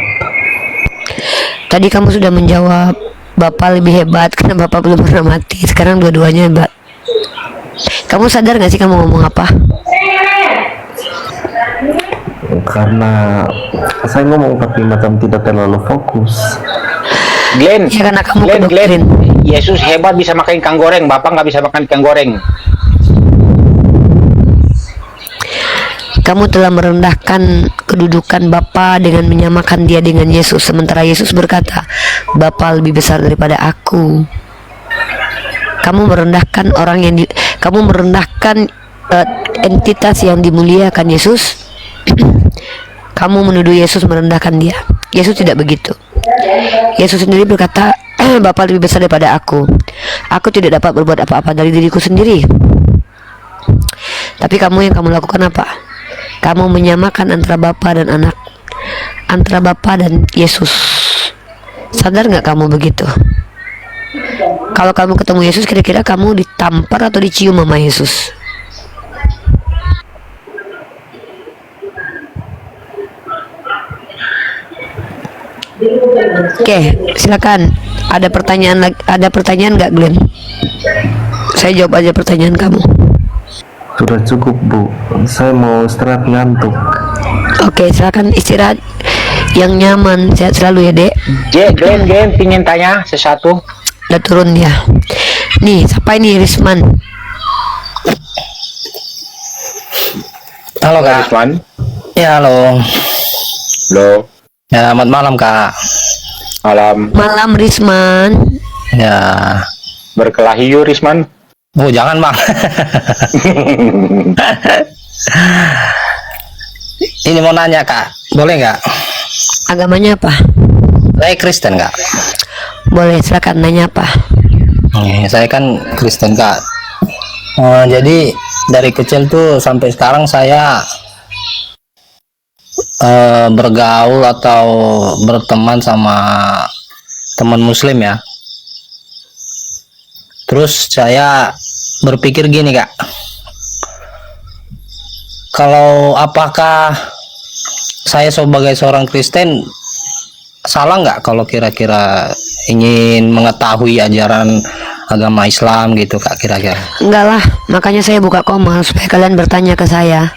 Tadi kamu sudah menjawab Bapa lebih hebat karena Bapa belum pernah mati. Sekarang dua-duanya hebat. Kamu sadar nggak sih kamu ngomong apa? Karena saya ngomong tapi macam tidak terlalu fokus. Glenn, Ya karena kamu Glenn, kedoktrin. Yesus hebat bisa makan ikan goreng, Bapak nggak bisa makan ikan goreng. Kamu telah merendahkan kedudukan Bapa dengan menyamakan dia dengan Yesus. Sementara Yesus berkata, Bapa lebih besar daripada aku. Kamu merendahkan kamu merendahkan entitas yang dimuliakan Yesus. Kamu menuduh Yesus merendahkan dia. Yesus tidak begitu. Yesus sendiri berkata, Bapa lebih besar daripada aku. Aku tidak dapat berbuat apa-apa dari diriku sendiri. Tapi yang kamu lakukan apa? Kamu menyamakan antara Bapa dan Anak, antara Bapa dan Yesus. Sadar nggak kamu begitu? Kalau kamu ketemu Yesus, kira-kira kamu ditampar atau dicium sama Yesus? Oke, silakan. Ada pertanyaan nggak, Glenn? Saya jawab aja pertanyaan kamu. Sudah cukup Bu, saya mau istirahat ngantuk. Oke, silakan istirahat yang nyaman. Sehat selalu ya, Dek. Glenn, pingin tanya sesuatu. Udah turun ya. Nih, siapa ini? Risman. Halo Kak. Risman. Ya halo. Halo. Ya selamat malam Kak. Malam. Malam, Risman. Ya. Berkelahi yuk, Risman. Oh jangan Bang. Ini mau nanya Kak, boleh nggak? Agamanya apa? Saya Kristen Kak. Boleh, silakan nanya apa? Saya kan Kristen Kak. Jadi dari kecil tuh sampai sekarang saya bergaul atau berteman sama teman Muslim ya. Terus saya berpikir gini Kak, kalau apakah saya sebagai seorang Kristen salah nggak kalau kira-kira ingin mengetahui ajaran agama Islam gitu Kak, kira-kira? Enggak lah, makanya saya buka Komal supaya kalian bertanya ke saya.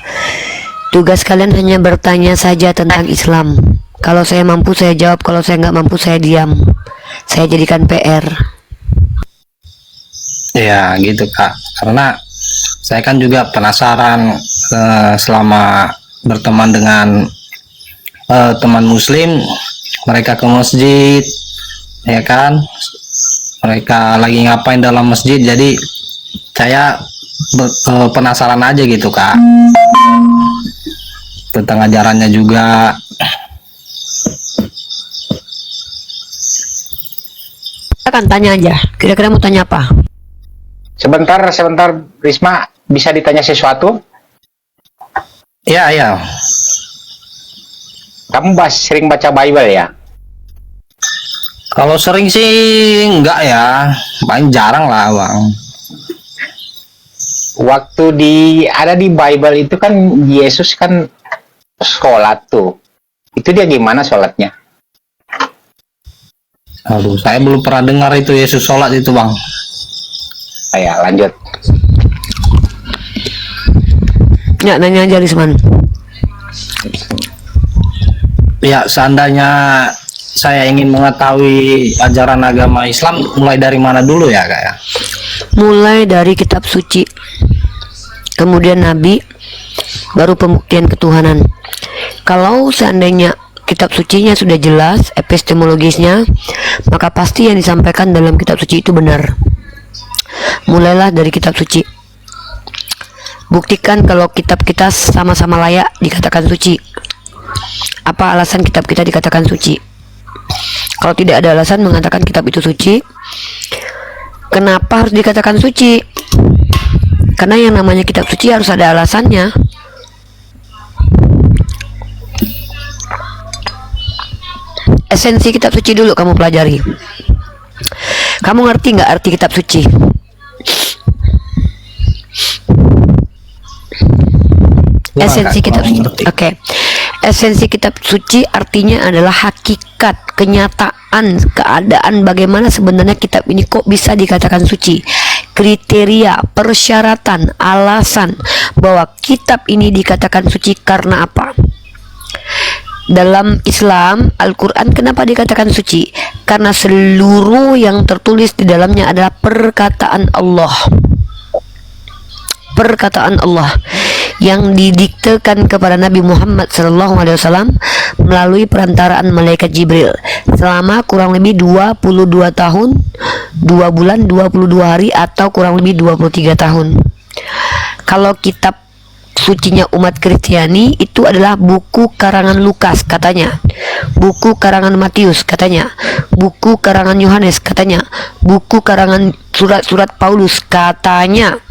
Tugas kalian hanya bertanya saja tentang Islam. Kalau saya mampu saya jawab, kalau saya nggak mampu saya diam. Saya jadikan PR. Ya gitu Kak, karena saya kan juga penasaran selama berteman dengan teman muslim, mereka ke masjid ya kan, mereka lagi ngapain dalam masjid, jadi saya penasaran aja gitu Kak tentang ajarannya juga. Kita kan tanya aja, kira-kira mau tanya apa? Sebentar, Risma, bisa ditanya sesuatu? Ya, ya. Kamu sering baca Bible ya? Kalau sering sih enggak ya, paling jarang lah Bang. Waktu ada di Bible itu kan Yesus kan sholat tuh. Itu dia gimana sholatnya? Aduh, saya belum pernah dengar itu Yesus sholat itu Bang. Ya, lanjut. Ya, nanya aja Risman. Ya, seandainya saya ingin mengetahui ajaran agama Islam, mulai dari mana dulu ya Kak ya? Mulai dari kitab suci, kemudian Nabi, baru pembuktian ketuhanan. Kalau seandainya kitab sucinya sudah jelas epistemologisnya, maka pasti yang disampaikan dalam kitab suci itu benar. Mulailah dari kitab suci. Buktikan kalau kitab kita sama-sama layak dikatakan suci. Apa alasan kitab kita dikatakan suci? Kalau tidak ada alasan mengatakan kitab itu suci, kenapa harus dikatakan suci? Karena yang namanya kitab suci harus ada alasannya. Esensi kitab suci dulu kamu pelajari. Kamu ngerti nggak arti kitab suci? Esensi kitab suci. Oke. Esensi kitab suci artinya adalah hakikat, kenyataan, keadaan bagaimana sebenarnya kitab ini kok bisa dikatakan suci. Kriteria, persyaratan, alasan bahwa kitab ini dikatakan suci karena apa? Dalam Islam, Al-Quran kenapa dikatakan suci? Karena seluruh yang tertulis di dalamnya adalah perkataan Allah. Perkataan Allah yang didiktekan kepada Nabi Muhammad SAW melalui perantaraan malaikat Jibril selama kurang lebih 22 tahun, 2 bulan, 22 hari atau kurang lebih 23 tahun. Kalau kitab sucinya umat Kristiani itu adalah buku karangan Lukas katanya, buku karangan Matius katanya, buku karangan Yohanes katanya, buku karangan surat-surat Paulus katanya.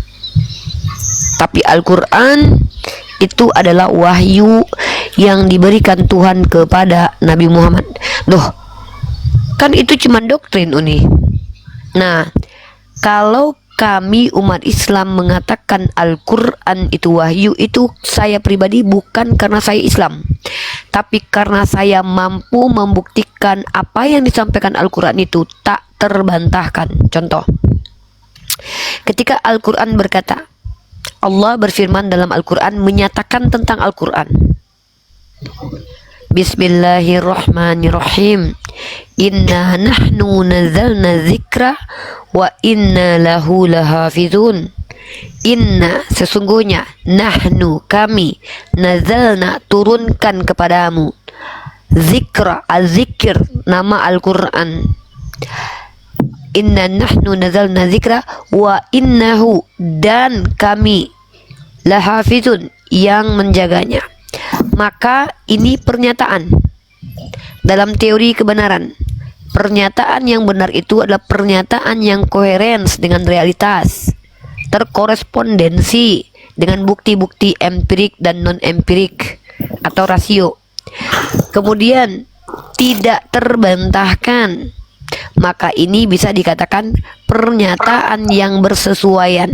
Tapi Al-Quran itu adalah wahyu yang diberikan Tuhan kepada Nabi Muhammad. Loh, kan itu cuma doktrin Uni. Nah, kalau kami umat Islam mengatakan Al-Quran itu wahyu, itu saya pribadi bukan karena saya Islam, tapi karena saya mampu membuktikan apa yang disampaikan Al-Quran itu tak terbantahkan. Contoh, ketika Al-Quran berkata, Allah berfirman dalam Al-Quran menyatakan tentang Al-Quran, Bismillahirrahmanirrahim, Inna nahnu nazalna zikra wa inna lahu lahafizun. Inna, sesungguhnya, nahnu, kami, nazalna, turunkan kepadamu, zikra, az-zikir, nama Al-Quran. Inna nahnu nazalna zikra wa innahu, dan kami, lahafizun, yang menjaganya. Maka ini pernyataan dalam teori kebenaran. Pernyataan yang benar itu adalah pernyataan yang koherens dengan realitas, terkorespondensi dengan bukti-bukti empirik dan non-empirik atau rasio, kemudian tidak terbantahkan. Maka ini bisa dikatakan pernyataan yang bersesuaian.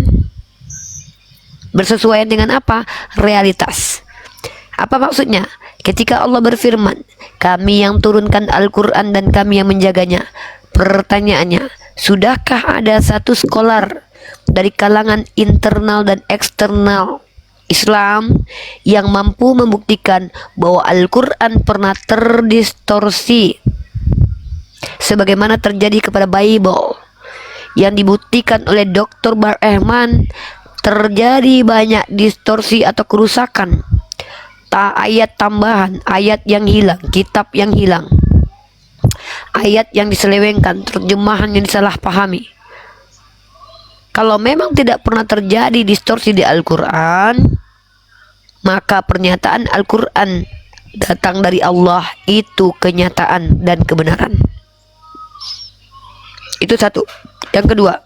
Bersesuaian dengan apa? Realitas. Apa maksudnya? Ketika Allah berfirman, kami yang turunkan Al-Quran dan kami yang menjaganya, Pertanyaannya, sudahkah ada satu skolar dari kalangan internal dan eksternal Islam yang mampu membuktikan bahwa Al-Quran pernah terdistorsi sebagaimana terjadi kepada Bible yang dibuktikan oleh Dr. Bar Ehman? Terjadi banyak distorsi atau kerusakan, ayat tambahan, ayat yang hilang, kitab yang hilang, ayat yang diselewengkan, terjemahan yang disalahpahami. Kalau memang tidak pernah terjadi distorsi di Al-Quran, maka pernyataan Al-Quran datang dari Allah itu kenyataan dan kebenaran. Itu satu. Yang kedua,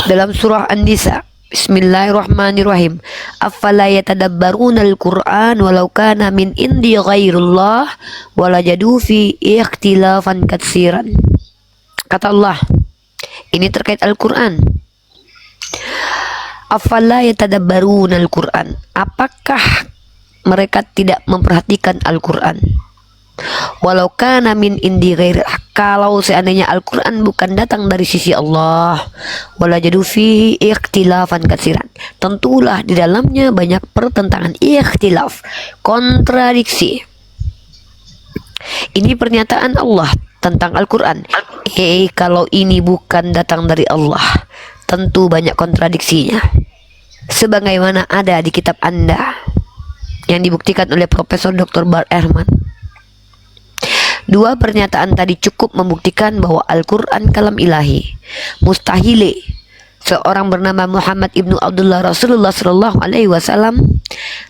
dalam surah An-Nisa, Bismillahirrahmanirrahim. Afala yatadabbaruna al-Qur'an walau kana min indi ghairillah walajadu fi ikhtilafan katsiran. Kata Allah, ini terkait Al-Qur'an. Afala yatadabbaruna al-Qur'an. Apakah mereka tidak memperhatikan Al-Qur'an? Walau kana min indi ghair, kalau seandainya Al-Quran bukan datang dari sisi Allah, walajadu fihi ikhtilafan katsiran, tentulah di dalamnya banyak pertentangan, ikhtilaf, kontradiksi. Ini pernyataan Allah tentang Al-Quran. Kalau ini bukan datang dari Allah, tentu banyak kontradiksinya, sebagaimana ada di kitab Anda yang dibuktikan oleh Profesor Dr. Bar Ehman. Dua pernyataan tadi cukup membuktikan bahwa Al-Quran kalam ilahi. Mustahil seorang bernama Muhammad ibnu Abdullah Rasulullah Shallallahu Alaihi Wasallam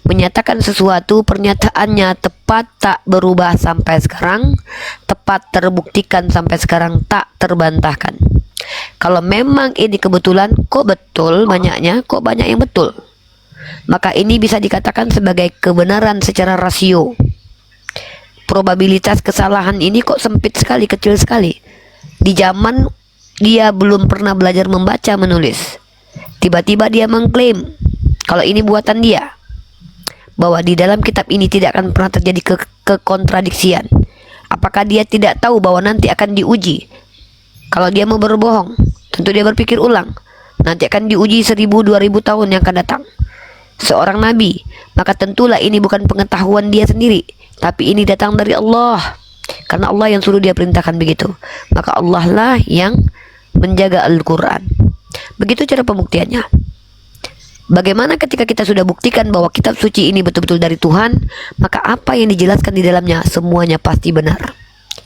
menyatakan sesuatu, pernyataannya tepat, tak berubah sampai sekarang, tepat, terbuktikan sampai sekarang, tak terbantahkan. Kalau memang ini kebetulan, kok betul banyaknya, kok banyak yang betul, maka ini bisa dikatakan sebagai kebenaran secara rasio. Probabilitas kesalahan ini kok sempit sekali, kecil sekali. Di zaman dia belum pernah belajar membaca menulis, tiba-tiba dia mengklaim kalau ini buatan dia, bahwa di dalam kitab ini tidak akan pernah terjadi kekontradiksian. Apakah dia tidak tahu bahwa nanti akan diuji? Kalau dia mau berbohong, tentu dia berpikir ulang, nanti akan diuji 1000-2000 tahun yang akan datang. Seorang nabi, maka tentulah ini bukan pengetahuan dia sendiri, tapi ini datang dari Allah, karena Allah yang suruh dia perintahkan begitu. Maka Allah lah yang menjaga Al-Quran. Begitu cara pembuktiannya. Bagaimana ketika kita sudah buktikan bahwa kitab suci ini betul-betul dari Tuhan, maka apa yang dijelaskan di dalamnya semuanya pasti benar.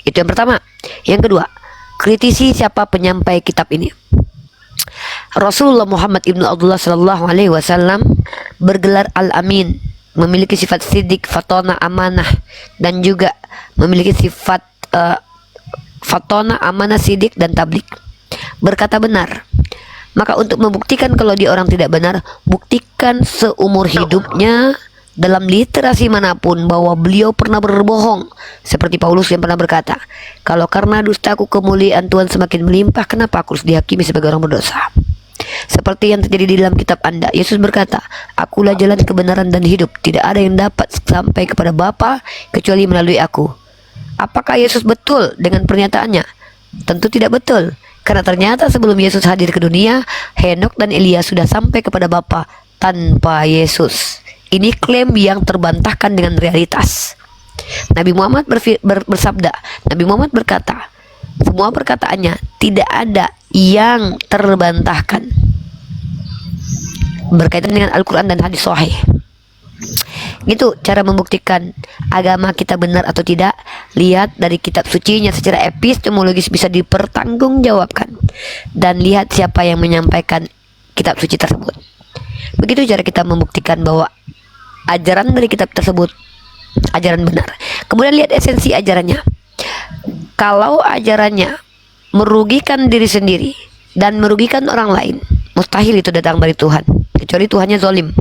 Itu yang pertama. Yang kedua, kritisi siapa penyampai kitab ini. Rasulullah Muhammad ibnu Abdullah Sallallahu Alaihi Wasallam bergelar Al-Amin, memiliki sifat sidik, fatona, amanah, dan juga memiliki sifat fatona, amanah, sidik, dan tablik. Berkata benar. Maka untuk membuktikan kalau dia orang tidak benar, buktikan seumur hidupnya dalam literasi manapun bahwa beliau pernah berbohong. Seperti Paulus yang pernah berkata, kalau karena dustaku kemuliaan Tuhan semakin melimpah, kenapa aku harus dihakimi sebagai orang berdosa? Seperti yang terjadi di dalam kitab Anda, Yesus berkata, akulah jalan kebenaran dan hidup, tidak ada yang dapat sampai kepada Bapa kecuali melalui aku. Apakah Yesus betul dengan pernyataannya? Tentu tidak betul, karena ternyata sebelum Yesus hadir ke dunia, Henok dan Elia sudah sampai kepada Bapa tanpa Yesus. Ini klaim yang terbantahkan dengan realitas. Nabi Muhammad bersabda, Nabi Muhammad berkata, semua perkataannya tidak ada yang terbantahkan, berkaitan dengan Al-Quran dan hadis sahih. Gitu cara membuktikan agama kita benar atau tidak. Lihat dari kitab sucinya secara epistemologis bisa dipertanggungjawabkan, dan lihat siapa yang menyampaikan kitab suci tersebut. Begitu cara kita membuktikan bahwa ajaran dari kitab tersebut ajaran benar. Kemudian lihat esensi ajarannya. Kalau ajarannya merugikan diri sendiri dan merugikan orang lain, mustahil itu datang dari Tuhan, kecuali Tuhannya zalim.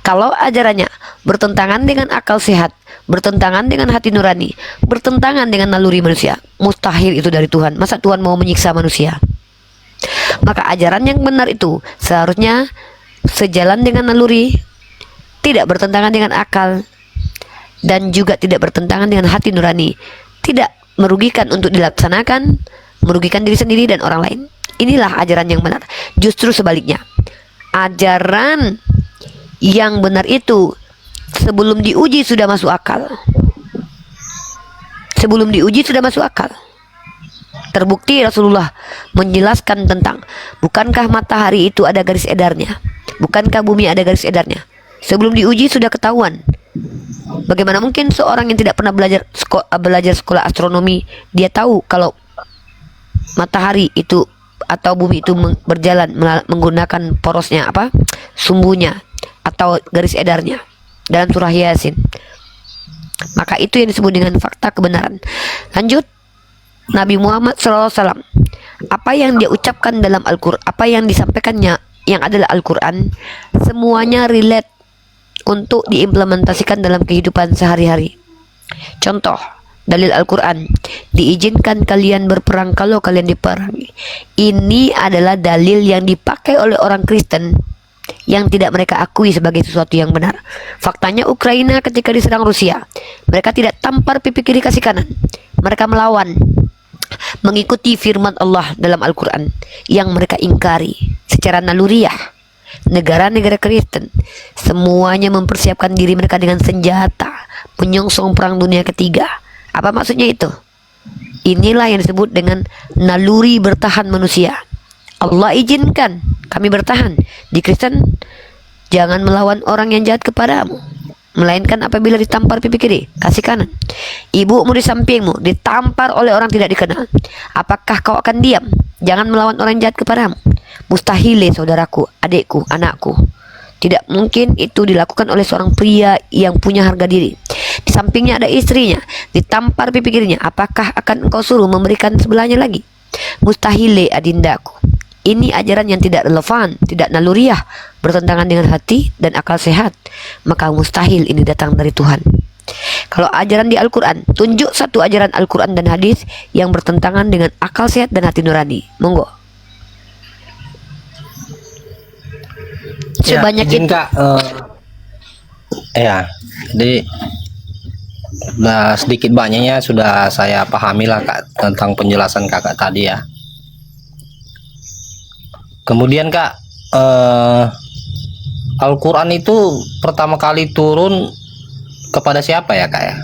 Kalau ajarannya bertentangan dengan akal sehat, bertentangan dengan hati nurani, bertentangan dengan naluri manusia, mustahil itu dari Tuhan. Masa Tuhan mau menyiksa manusia? Maka ajaran yang benar itu seharusnya sejalan dengan naluri, tidak bertentangan dengan akal, dan juga tidak bertentangan dengan hati nurani, tidak merugikan untuk dilaksanakan, merugikan diri sendiri dan orang lain. Inilah ajaran yang benar. Justru sebaliknya, ajaran yang benar itu sebelum diuji sudah masuk akal. Sebelum diuji sudah masuk akal. Terbukti Rasulullah menjelaskan tentang, bukankah matahari itu ada garis edarnya? Bukankah bumi ada garis edarnya? Sebelum diuji sudah ketahuan. Bagaimana mungkin seorang yang tidak pernah belajar sekolah astronomi, dia tahu kalau matahari itu atau bumi itu berjalan menggunakan porosnya apa? Sumbunya atau garis edarnya dalam surah Yasin. Maka itu yang disebut dengan fakta kebenaran. Lanjut, Nabi Muhammad SAW, apa yang dia ucapkan dalam Al-Quran, apa yang disampaikannya yang adalah Al-Quran, semuanya relate untuk diimplementasikan dalam kehidupan sehari-hari. Contoh, dalil Al-Quran, diizinkan kalian berperang kalau kalian diperangi. Ini adalah dalil yang dipakai oleh orang Kristen yang tidak mereka akui sebagai sesuatu yang benar. Faktanya Ukraina ketika diserang Rusia, mereka tidak tampar pipi kiri kasih kanan. Mereka melawan, mengikuti firman Allah dalam Al-Quran yang mereka ingkari secara naluriah. Negara-negara Kristen semuanya mempersiapkan diri mereka dengan senjata menyongsong perang dunia ketiga. Apa maksudnya itu? Inilah yang disebut dengan naluri bertahan manusia. Allah izinkan kami bertahan. Di Kristen, jangan melawan orang yang jahat kepadamu, melainkan apabila ditampar pipi kiri, kasih kanan. Ibumu di sampingmu ditampar oleh orang tidak dikenal. Apakah kau akan diam? Jangan melawan orang jahat kepadamu. Mustahil, saudaraku, adikku, anakku. Tidak mungkin itu dilakukan oleh seorang pria yang punya harga diri. Di sampingnya ada istrinya, ditampar pipi kirinya. Apakah akan engkau suruh memberikan sebelahnya lagi? Mustahil, adindaku. Ini ajaran yang tidak relevan, tidak naluriah, bertentangan dengan hati dan akal sehat. Maka mustahil ini datang dari Tuhan. Kalau ajaran di Al-Quran, tunjuk satu ajaran Al-Quran dan hadis yang bertentangan dengan akal sehat dan hati nurani. Monggo. Sebanyak izin, itu. Kak, ya, jadi sedikit banyaknya sudah saya pahami lah, Kak, tentang penjelasan Kakak tadi ya. Kemudian, Kak, Al-Quran itu pertama kali turun kepada siapa ya, Kak ya?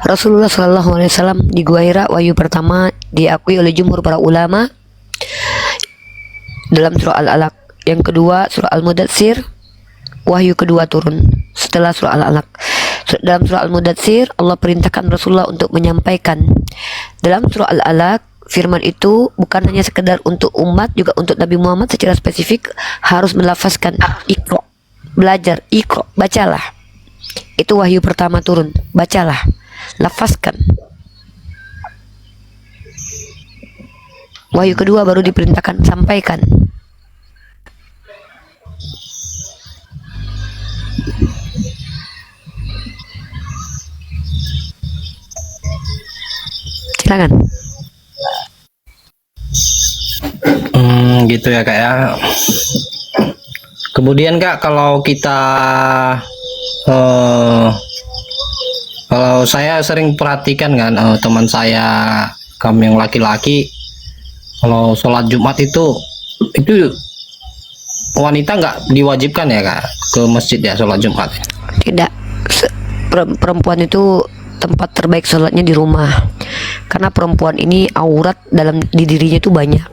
Rasulullah SAW di Gua Hira, wahyu pertama diakui oleh jumhur para ulama dalam surah Al-Alaq. Yang kedua surah Al-Mudatsir, wahyu kedua turun setelah surah Al-Alaq. Dalam surah Al-Mudatsir, Allah perintahkan Rasulullah untuk menyampaikan. Dalam surah Al-Alaq, firman itu bukan hanya sekedar untuk umat, juga untuk Nabi Muhammad secara spesifik harus melafazkan Iqra, belajar, Iqra, bacalah. Itu wahyu pertama turun, bacalah, lafazkan. Wahyu kedua baru diperintahkan sampaikan. Silakan. Gitu ya, Kak ya. Kemudian, Kak, kalau kita kalau saya sering perhatikan kan, teman saya, kami yang laki-laki, kalau sholat Jumat itu wanita nggak diwajibkan ya, Kak, ke masjid ya sholat Jumat? Tidak. Perempuan itu tempat terbaik sholatnya di rumah, karena perempuan ini aurat dalam di dirinya itu banyak.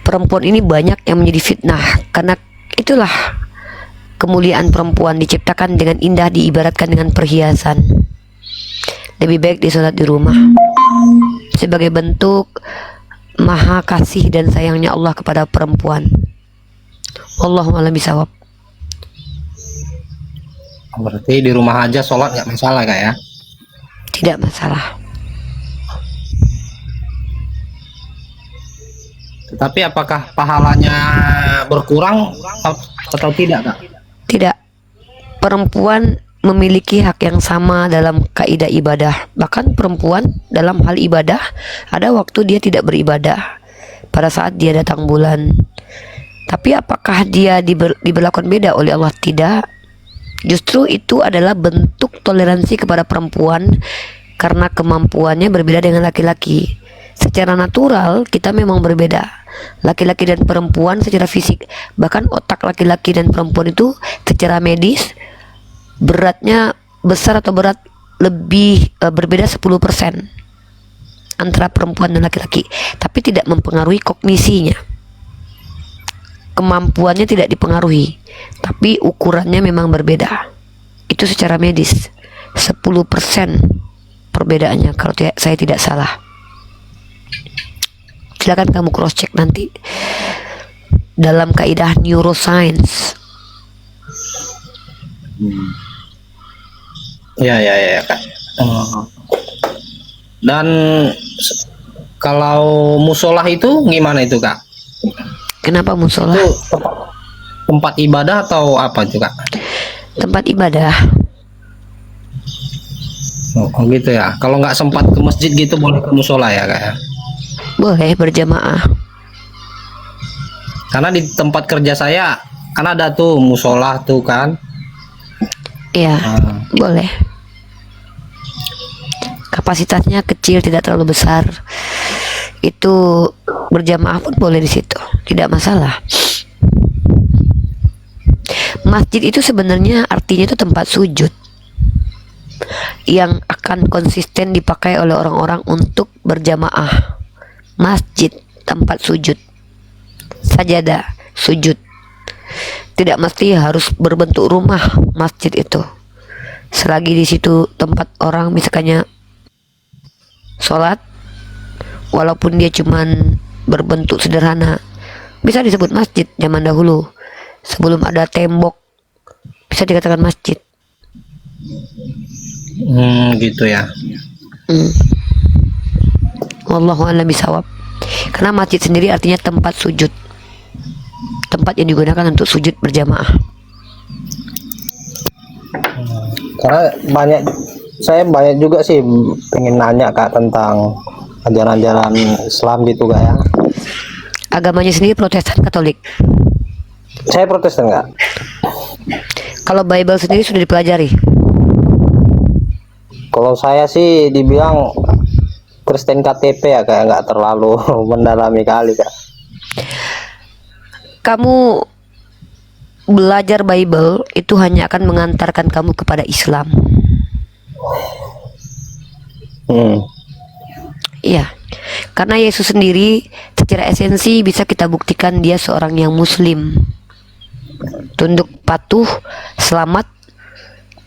Perempuan ini banyak yang menjadi fitnah, karena itulah kemuliaan perempuan diciptakan dengan indah, diibaratkan dengan perhiasan. Lebih baik disolat di rumah sebagai bentuk maha kasih dan sayangnya Allah kepada perempuan. Wallahu a'lam bishawab. Berarti di rumah aja sholat nggak masalah, Kak ya? Tidak masalah. Tetapi apakah pahalanya berkurang atau tidak, Kak? Tidak. Perempuan memiliki hak yang sama dalam kaidah ibadah. Bahkan perempuan dalam hal ibadah, ada waktu dia tidak beribadah pada saat dia datang bulan. Tapi apakah dia diberlakukan beda oleh Allah? Tidak. Justru itu adalah bentuk toleransi kepada perempuan karena kemampuannya berbeda dengan laki-laki. Secara natural kita memang berbeda, laki-laki dan perempuan secara fisik. Bahkan otak laki-laki dan perempuan itu secara medis beratnya besar atau berat lebih berbeda 10% antara perempuan dan laki-laki, tapi tidak mempengaruhi kognisinya. Kemampuannya tidak dipengaruhi, tapi ukurannya memang berbeda. Itu secara medis 10% perbedaannya kalau saya tidak salah. Silakan kamu cross check nanti dalam kaidah neuroscience. Ya Kak. Dan kalau musola itu gimana itu Kak? Kenapa musola? Itu tempat ibadah atau apa itu Kak? Tempat ibadah. Oh gitu ya. Kalau nggak sempat ke masjid gitu boleh ke musola ya Kak ya? Boleh berjamaah. Karena di tempat kerja saya kan ada tuh musola tuh kan. Iya, boleh. Kapasitasnya kecil, tidak terlalu besar. Itu berjamaah pun boleh di situ, tidak masalah. Masjid itu sebenarnya artinya itu tempat sujud yang akan konsisten dipakai oleh orang-orang untuk berjamaah. Masjid, tempat sujud, sajadah, sujud. Tidak mesti harus berbentuk rumah masjid itu. Selagi di situ tempat orang misalnya sholat, walaupun dia cuman berbentuk sederhana, bisa disebut masjid. Zaman dahulu sebelum ada tembok bisa dikatakan masjid. Gitu ya. Wallahu a'lam bishawab. Karena masjid sendiri artinya tempat sujud, tempat yang digunakan untuk sujud berjamaah. Karena saya banyak juga sih pengen nanya Kak tentang ajaran-ajaran Islam gitu Kak ya. Agamanya sendiri Protestan Katolik. Saya Protestan Kak. Kalau Bible sendiri sudah dipelajari. Kalau saya sih dibilang Kristen KTP ya Kak, nggak terlalu mendalami kali Kak. Kamu belajar Bible itu hanya akan mengantarkan kamu kepada Islam. Iya, karena Yesus sendiri secara esensi bisa kita buktikan dia seorang yang Muslim, tunduk patuh, selamat,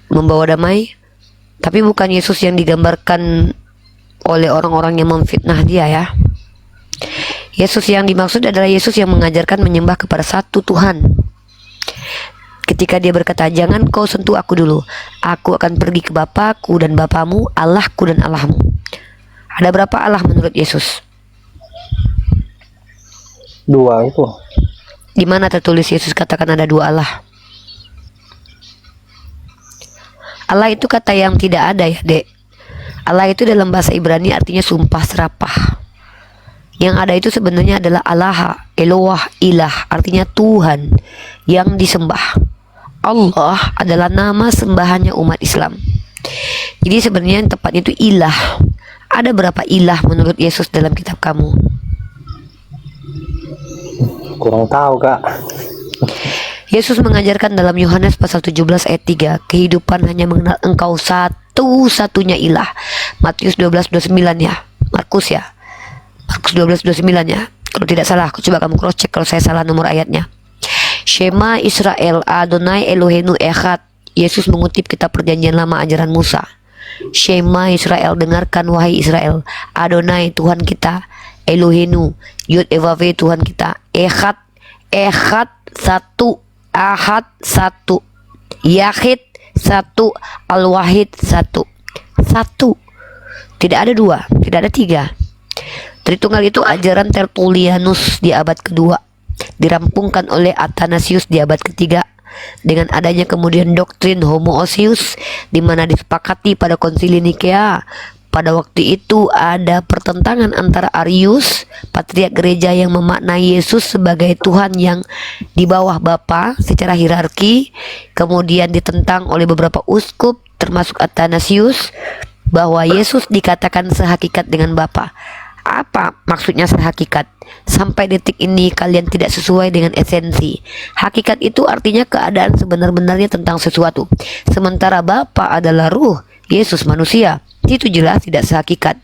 membawa damai. Tapi bukan Yesus yang digambarkan oleh orang-orang yang memfitnah dia ya. Yesus yang dimaksud adalah Yesus yang mengajarkan menyembah kepada satu Tuhan. Ketika dia berkata, jangan kau sentuh aku dulu, aku akan pergi ke Bapakku dan Bapamu, Allahku dan Allahmu. Ada berapa Allah menurut Yesus? 2 itu. Di mana tertulis Yesus katakan ada 2 Allah? Allah itu kata yang tidak ada ya dek. Allah itu dalam bahasa Ibrani artinya sumpah serapah. Yang ada itu sebenarnya adalah Allah, Eloah, Ilah, artinya Tuhan yang disembah. Allah adalah nama sembahannya umat Islam. Jadi sebenarnya yang tepatnya itu ilah. Ada berapa ilah menurut Yesus dalam kitab kamu? Kurang tahu Kak. Yesus mengajarkan dalam Yohanes pasal 17 ayat 3, kehidupan hanya mengenal engkau satu-satunya ilah. Matius 12:29 ya. Markus 12:29 ya. Kalau tidak salah, aku coba kamu cross check kalau saya salah nomor ayatnya. Shema Israel, Adonai Elohenu Echad. Yesus mengutip kitab perjanjian lama ajaran Musa. Shema Israel, dengarkan wahai Israel, Adonai Tuhan kita, Elohenu, Yud Evave Tuhan kita, Echad, Echad satu, Ahad satu, Yahid satu, Al-Wahid satu. Satu, tidak ada 2, tidak ada 3. Tritunggal itu ajaran Tertullianus di abad kedua, dirampungkan oleh Athanasius di abad ketiga. Dengan adanya kemudian doktrin homoousios, di mana disepakati pada konsili Nikea. Pada waktu itu ada pertentangan antara Arius, patriark gereja yang memaknai Yesus sebagai Tuhan yang di bawah Bapa secara hierarki, kemudian ditentang oleh beberapa uskup termasuk Athanasius, bahwa Yesus dikatakan sehakikat dengan Bapa. Apa maksudnya sehakikat? Sampai detik ini kalian tidak sesuai dengan esensi. Hakikat itu artinya keadaan sebenar-benarnya tentang sesuatu. Sementara Bapa adalah ruh, Yesus manusia. Itu jelas tidak sehakikat.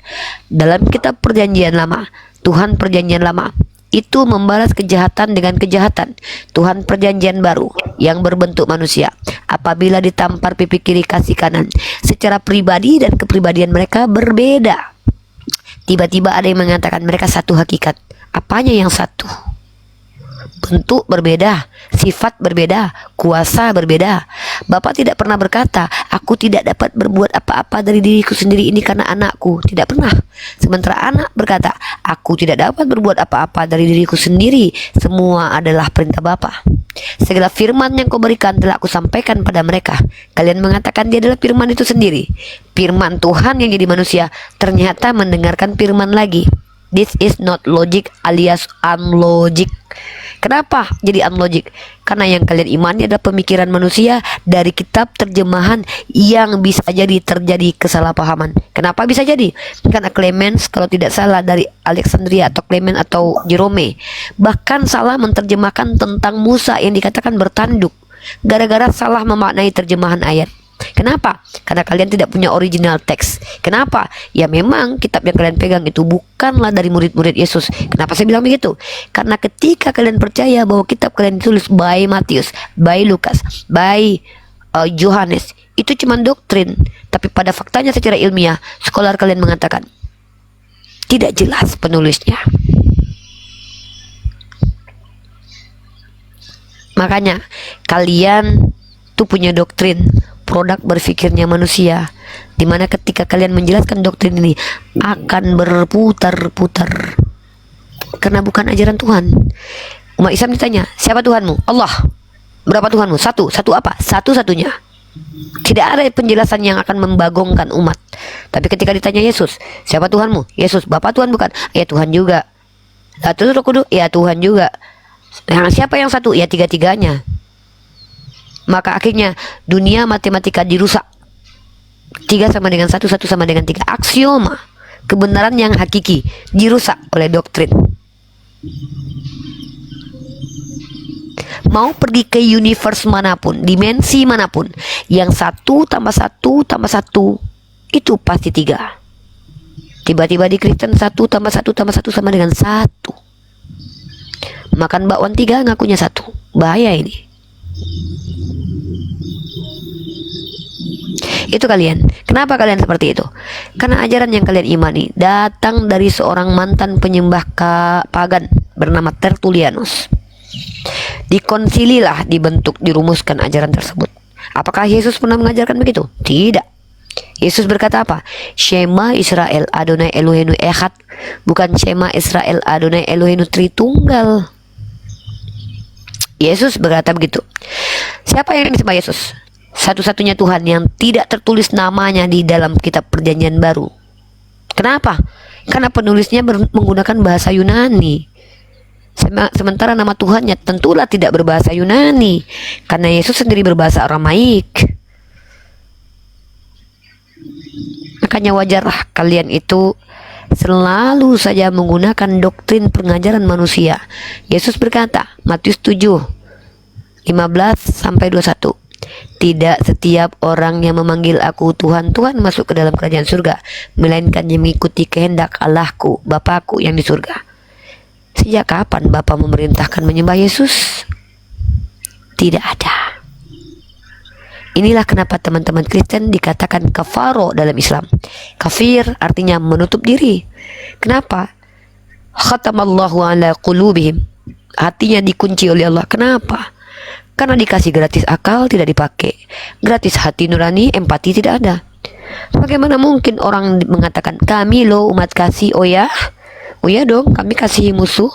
Dalam kitab Perjanjian Lama, Tuhan Perjanjian Lama itu membalas kejahatan dengan kejahatan. Tuhan Perjanjian Baru yang berbentuk manusia, apabila ditampar pipi kiri kasih kanan, secara pribadi dan kepribadian mereka berbeda. Tiba-tiba ada yang mengatakan mereka satu hakikat. Apanya yang satu? Bentuk berbeda, sifat berbeda, kuasa berbeda. Bapak tidak pernah berkata, aku tidak dapat berbuat apa-apa dari diriku sendiri ini karena anakku. Tidak pernah. Sementara anak berkata, aku tidak dapat berbuat apa-apa dari diriku sendiri. Semua adalah perintah Bapa. Segala firman yang kau berikan telah aku sampaikan pada mereka. Kalian mengatakan dia adalah firman itu sendiri. Firman Tuhan yang jadi manusia ternyata mendengarkan firman lagi. This is not logic alias unlogic. Kenapa jadi unlogic? Karena yang kalian imani adalah pemikiran manusia dari kitab terjemahan yang bisa jadi terjadi kesalahpahaman. Kenapa bisa jadi? Karena Clemens kalau tidak salah dari Alexandria atau Clement atau Jerome bahkan salah menerjemahkan tentang Musa yang dikatakan bertanduk gara-gara salah memaknai terjemahan ayat. Kenapa? Karena kalian tidak punya original teks. Kenapa? Ya memang kitab yang kalian pegang itu bukanlah dari murid-murid Yesus. Kenapa saya bilang begitu? Karena ketika kalian percaya bahwa kitab kalian ditulis by Matius, by Lukas, by Yohanes, itu cuma doktrin. Tapi pada faktanya secara ilmiah, scholar kalian mengatakan tidak jelas penulisnya. Makanya kalian tuh punya doktrin, produk berpikirnya manusia, dimana ketika kalian menjelaskan doktrin ini akan berputar-putar karena bukan ajaran Tuhan. Umat Islam ditanya, siapa Tuhanmu? Allah. Berapa Tuhanmu? Satu. Satu apa? Satu-satunya. Tidak ada penjelasan yang akan membagongkan umat. Tapi ketika ditanya Yesus, siapa Tuhanmu? Yesus. Bapak Tuhan bukan? Ya Tuhan juga. Satu Roh Kudus? Ya Tuhan juga. Siapa yang satu? Ya tiga-tiganya. Maka akhirnya dunia matematika dirusak. 3 sama dengan 1, 1 sama dengan 3. Aksioma kebenaran yang hakiki dirusak oleh doktrin. Mau pergi ke universe manapun, dimensi manapun, yang 1 tambah 1 tambah 1 itu pasti 3. Tiba-tiba di Kristen 1 tambah 1 tambah 1 sama dengan 1. Makan bakwan 3 ngakunya 1. Bahaya ini. Itu kalian. Kenapa kalian seperti itu? Karena ajaran yang kalian imani datang dari seorang mantan penyembah pagan bernama Tertullianus. Dikonsililah, dibentuk, dirumuskan ajaran tersebut. Apakah Yesus pernah mengajarkan begitu? Tidak. Yesus berkata apa? Shema Israel Adonai Eloheinu Echad, bukan Shema Israel Adonai Eloheinu Tritunggal. Yesus berkata begitu. Siapa yang disembah Yesus? Satu-satunya Tuhan yang tidak tertulis namanya di dalam kitab Perjanjian Baru. Kenapa? Karena penulisnya menggunakan bahasa Yunani. Sementara nama Tuhannya tentulah tidak berbahasa Yunani, karena Yesus sendiri berbahasa Aramaik. Makanya wajarlah kalian itu selalu saja menggunakan doktrin pengajaran manusia. Yesus berkata, Matius 7:15 sampai 21. Tidak setiap orang yang memanggil aku Tuhan, Tuhan masuk ke dalam kerajaan surga, melainkan yang mengikuti kehendak Allahku, Bapakku yang di surga. Sejak kapan Bapa memerintahkan menyembah Yesus? Tidak ada. Inilah kenapa teman-teman Kristen dikatakan kafaro dalam Islam. Kafir artinya menutup diri. Kenapa? Khatamallahu ala qulubihim. Hatinya dikunci oleh Allah. Kenapa? Karena dikasih gratis akal tidak dipakai, gratis hati nurani, empati tidak ada. Bagaimana mungkin orang mengatakan kami loh umat kasih? Oh ya dong, kami kasihi musuh.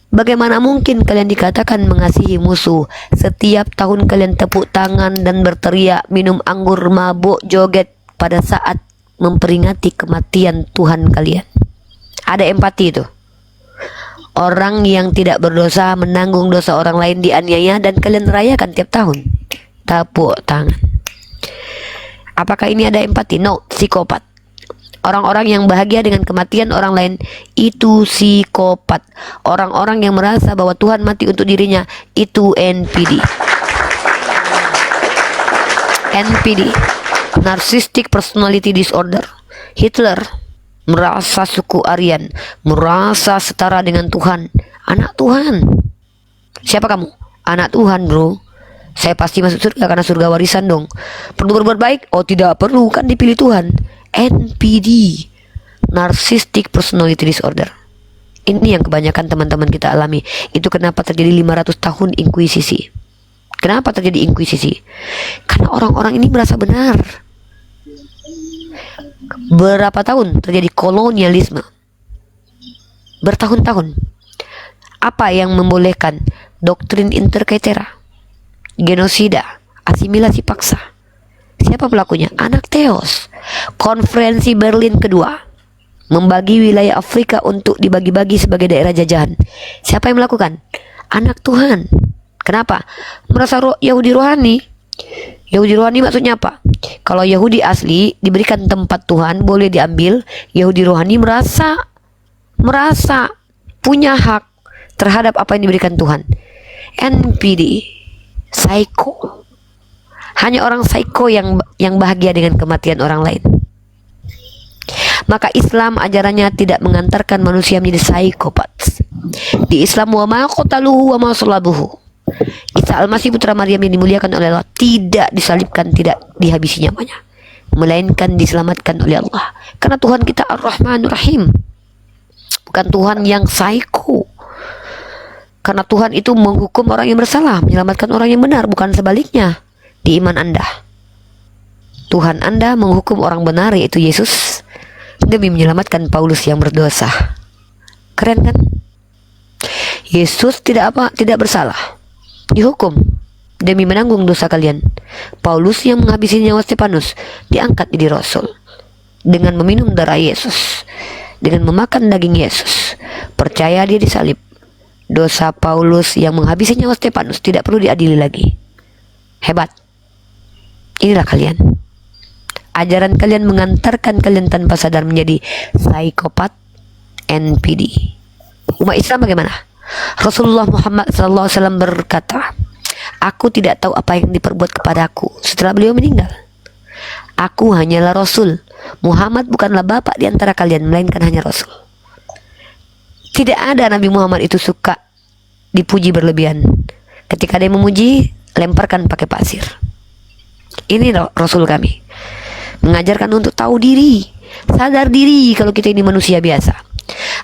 Bagaimana mungkin kalian dikatakan mengasihi musuh? Setiap tahun kalian tepuk tangan dan berteriak, minum anggur, mabuk, joget pada saat memperingati kematian Tuhan kalian. Ada empati itu. Orang yang tidak berdosa menanggung dosa orang lain dianiaya dan kalian rayakan tiap tahun. Tepuk tangan. Apakah ini ada empati? No, psikopat. Orang-orang yang bahagia dengan kematian orang lain itu psikopat. Orang-orang yang merasa bahwa Tuhan mati untuk dirinya itu NPD. NPD, Narcissistic Personality Disorder. Hitler merasa suku Aryan, merasa setara dengan Tuhan, anak Tuhan. Siapa kamu? Anak Tuhan, bro. Saya pasti masuk surga karena surga warisan dong. Perlu berbuat baik? Oh tidak perlu, kan dipilih Tuhan. NPD, Narcissistic Personality Disorder. Ini yang kebanyakan teman-teman kita alami. Itu kenapa terjadi 500 tahun inkuisisi. Kenapa terjadi inkuisisi? Karena orang-orang ini merasa benar. Berapa tahun terjadi kolonialisme? Bertahun-tahun. Apa yang membolehkan? Doktrin inter caetera, genosida, asimilasi paksa. Siapa pelakunya? Anak Theos. Konferensi Berlin kedua, membagi wilayah Afrika untuk dibagi-bagi sebagai daerah jajahan. Siapa yang melakukan? Anak Tuhan. Kenapa? Merasa Yahudi rohani. Yahudi rohani maksudnya apa? Kalau Yahudi asli diberikan tempat Tuhan, boleh diambil. Yahudi rohani merasa punya hak terhadap apa yang diberikan Tuhan. NPD, psycho. Hanya orang psycho yang bahagia dengan kematian orang lain. Maka Islam ajarannya tidak mengantarkan manusia menjadi psikopat. Di Islam, wa ma qataluhu wa ma salabuhu. Isa Al-Masih putra Maryam yang dimuliakan oleh Allah tidak disalibkan, tidak dihabisi nyawanya, melainkan diselamatkan oleh Allah. Karena Tuhan kita Ar-Rahmanur Rahim, bukan Tuhan yang psycho. Karena Tuhan itu menghukum orang yang bersalah, menyelamatkan orang yang benar, bukan sebaliknya. Di iman Anda, Tuhan Anda menghukum orang benar, yaitu Yesus, demi menyelamatkan Paulus yang berdosa. Keren kan? Yesus tidak bersalah, dihukum demi menanggung dosa kalian. Paulus yang menghabisi nyawa Stefanus diangkat jadi rasul dengan meminum darah Yesus, dengan memakan daging Yesus. Percaya dia disalib. Dosa Paulus yang menghabisi nyawa Stefanus tidak perlu diadili lagi. Hebat. Inilah kalian. Ajaran kalian mengantarkan kalian tanpa sadar menjadi psikopat, NPD. Umat Islam bagaimana? Rasulullah Muhammad SAW berkata, aku tidak tahu apa yang diperbuat kepadaku setelah beliau meninggal. Aku hanyalah Rasul. Muhammad bukanlah bapak di antara kalian, melainkan hanya Rasul. Tidak ada Nabi Muhammad itu suka dipuji berlebihan. Ketika dia memuji, lemparkan pakai pasir. Ini Rasul kami, mengajarkan untuk tahu diri, sadar diri kalau kita ini manusia biasa.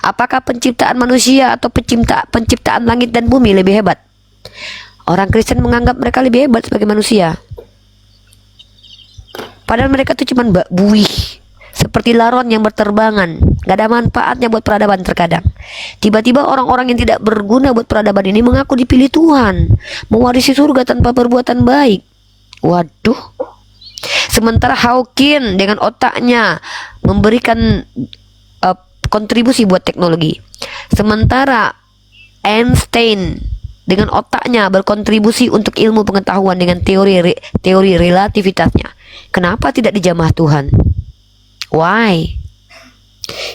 Apakah penciptaan manusia atau penciptaan langit dan bumi lebih hebat? Orang Kristen menganggap mereka lebih hebat sebagai manusia, padahal mereka itu cuma buih, seperti laron yang berterbangan, gak ada manfaatnya buat peradaban terkadang. Tiba-tiba orang-orang yang tidak berguna buat peradaban ini mengaku dipilih Tuhan, mewarisi surga tanpa perbuatan baik. Waduh. Sementara Hawking dengan otaknya memberikan kontribusi buat teknologi. Sementara Einstein dengan otaknya berkontribusi untuk ilmu pengetahuan dengan teori relativitasnya. Kenapa tidak dijamah Tuhan? Why?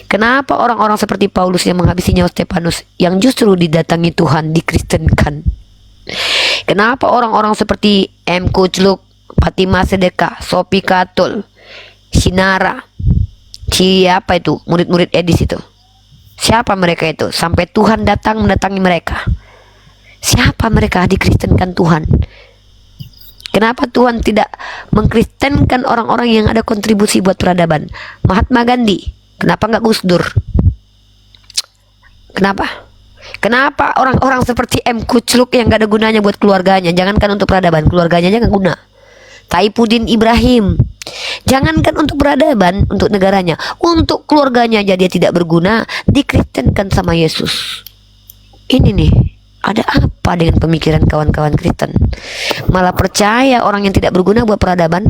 Kenapa orang-orang seperti Paulus yang menghabisi nyawa Stefanus yang justru didatangi Tuhan dikristenkan? Kenapa orang-orang seperti M. Kucluk, Fatimah Sedekah, Sophie Katul, Sinara, siapa itu murid-murid Edis itu? Siapa mereka itu? Sampai Tuhan datang mendatangi mereka. Siapa mereka dikristenkan Tuhan? Kenapa Tuhan tidak mengkristenkan orang-orang yang ada kontribusi buat peradaban? Mahatma Gandhi, kenapa nggak Gus Dur? Kenapa? Kenapa orang-orang seperti M. Kucluk yang gak ada gunanya buat keluarganya, jangankan untuk peradaban, keluarganya aja gak guna. Taipudin Ibrahim, jangankan untuk peradaban, untuk negaranya, untuk keluarganya aja dia tidak berguna, dikristenkan sama Yesus. Ini nih, ada apa dengan pemikiran kawan-kawan Kristen? Malah percaya orang yang tidak berguna buat peradaban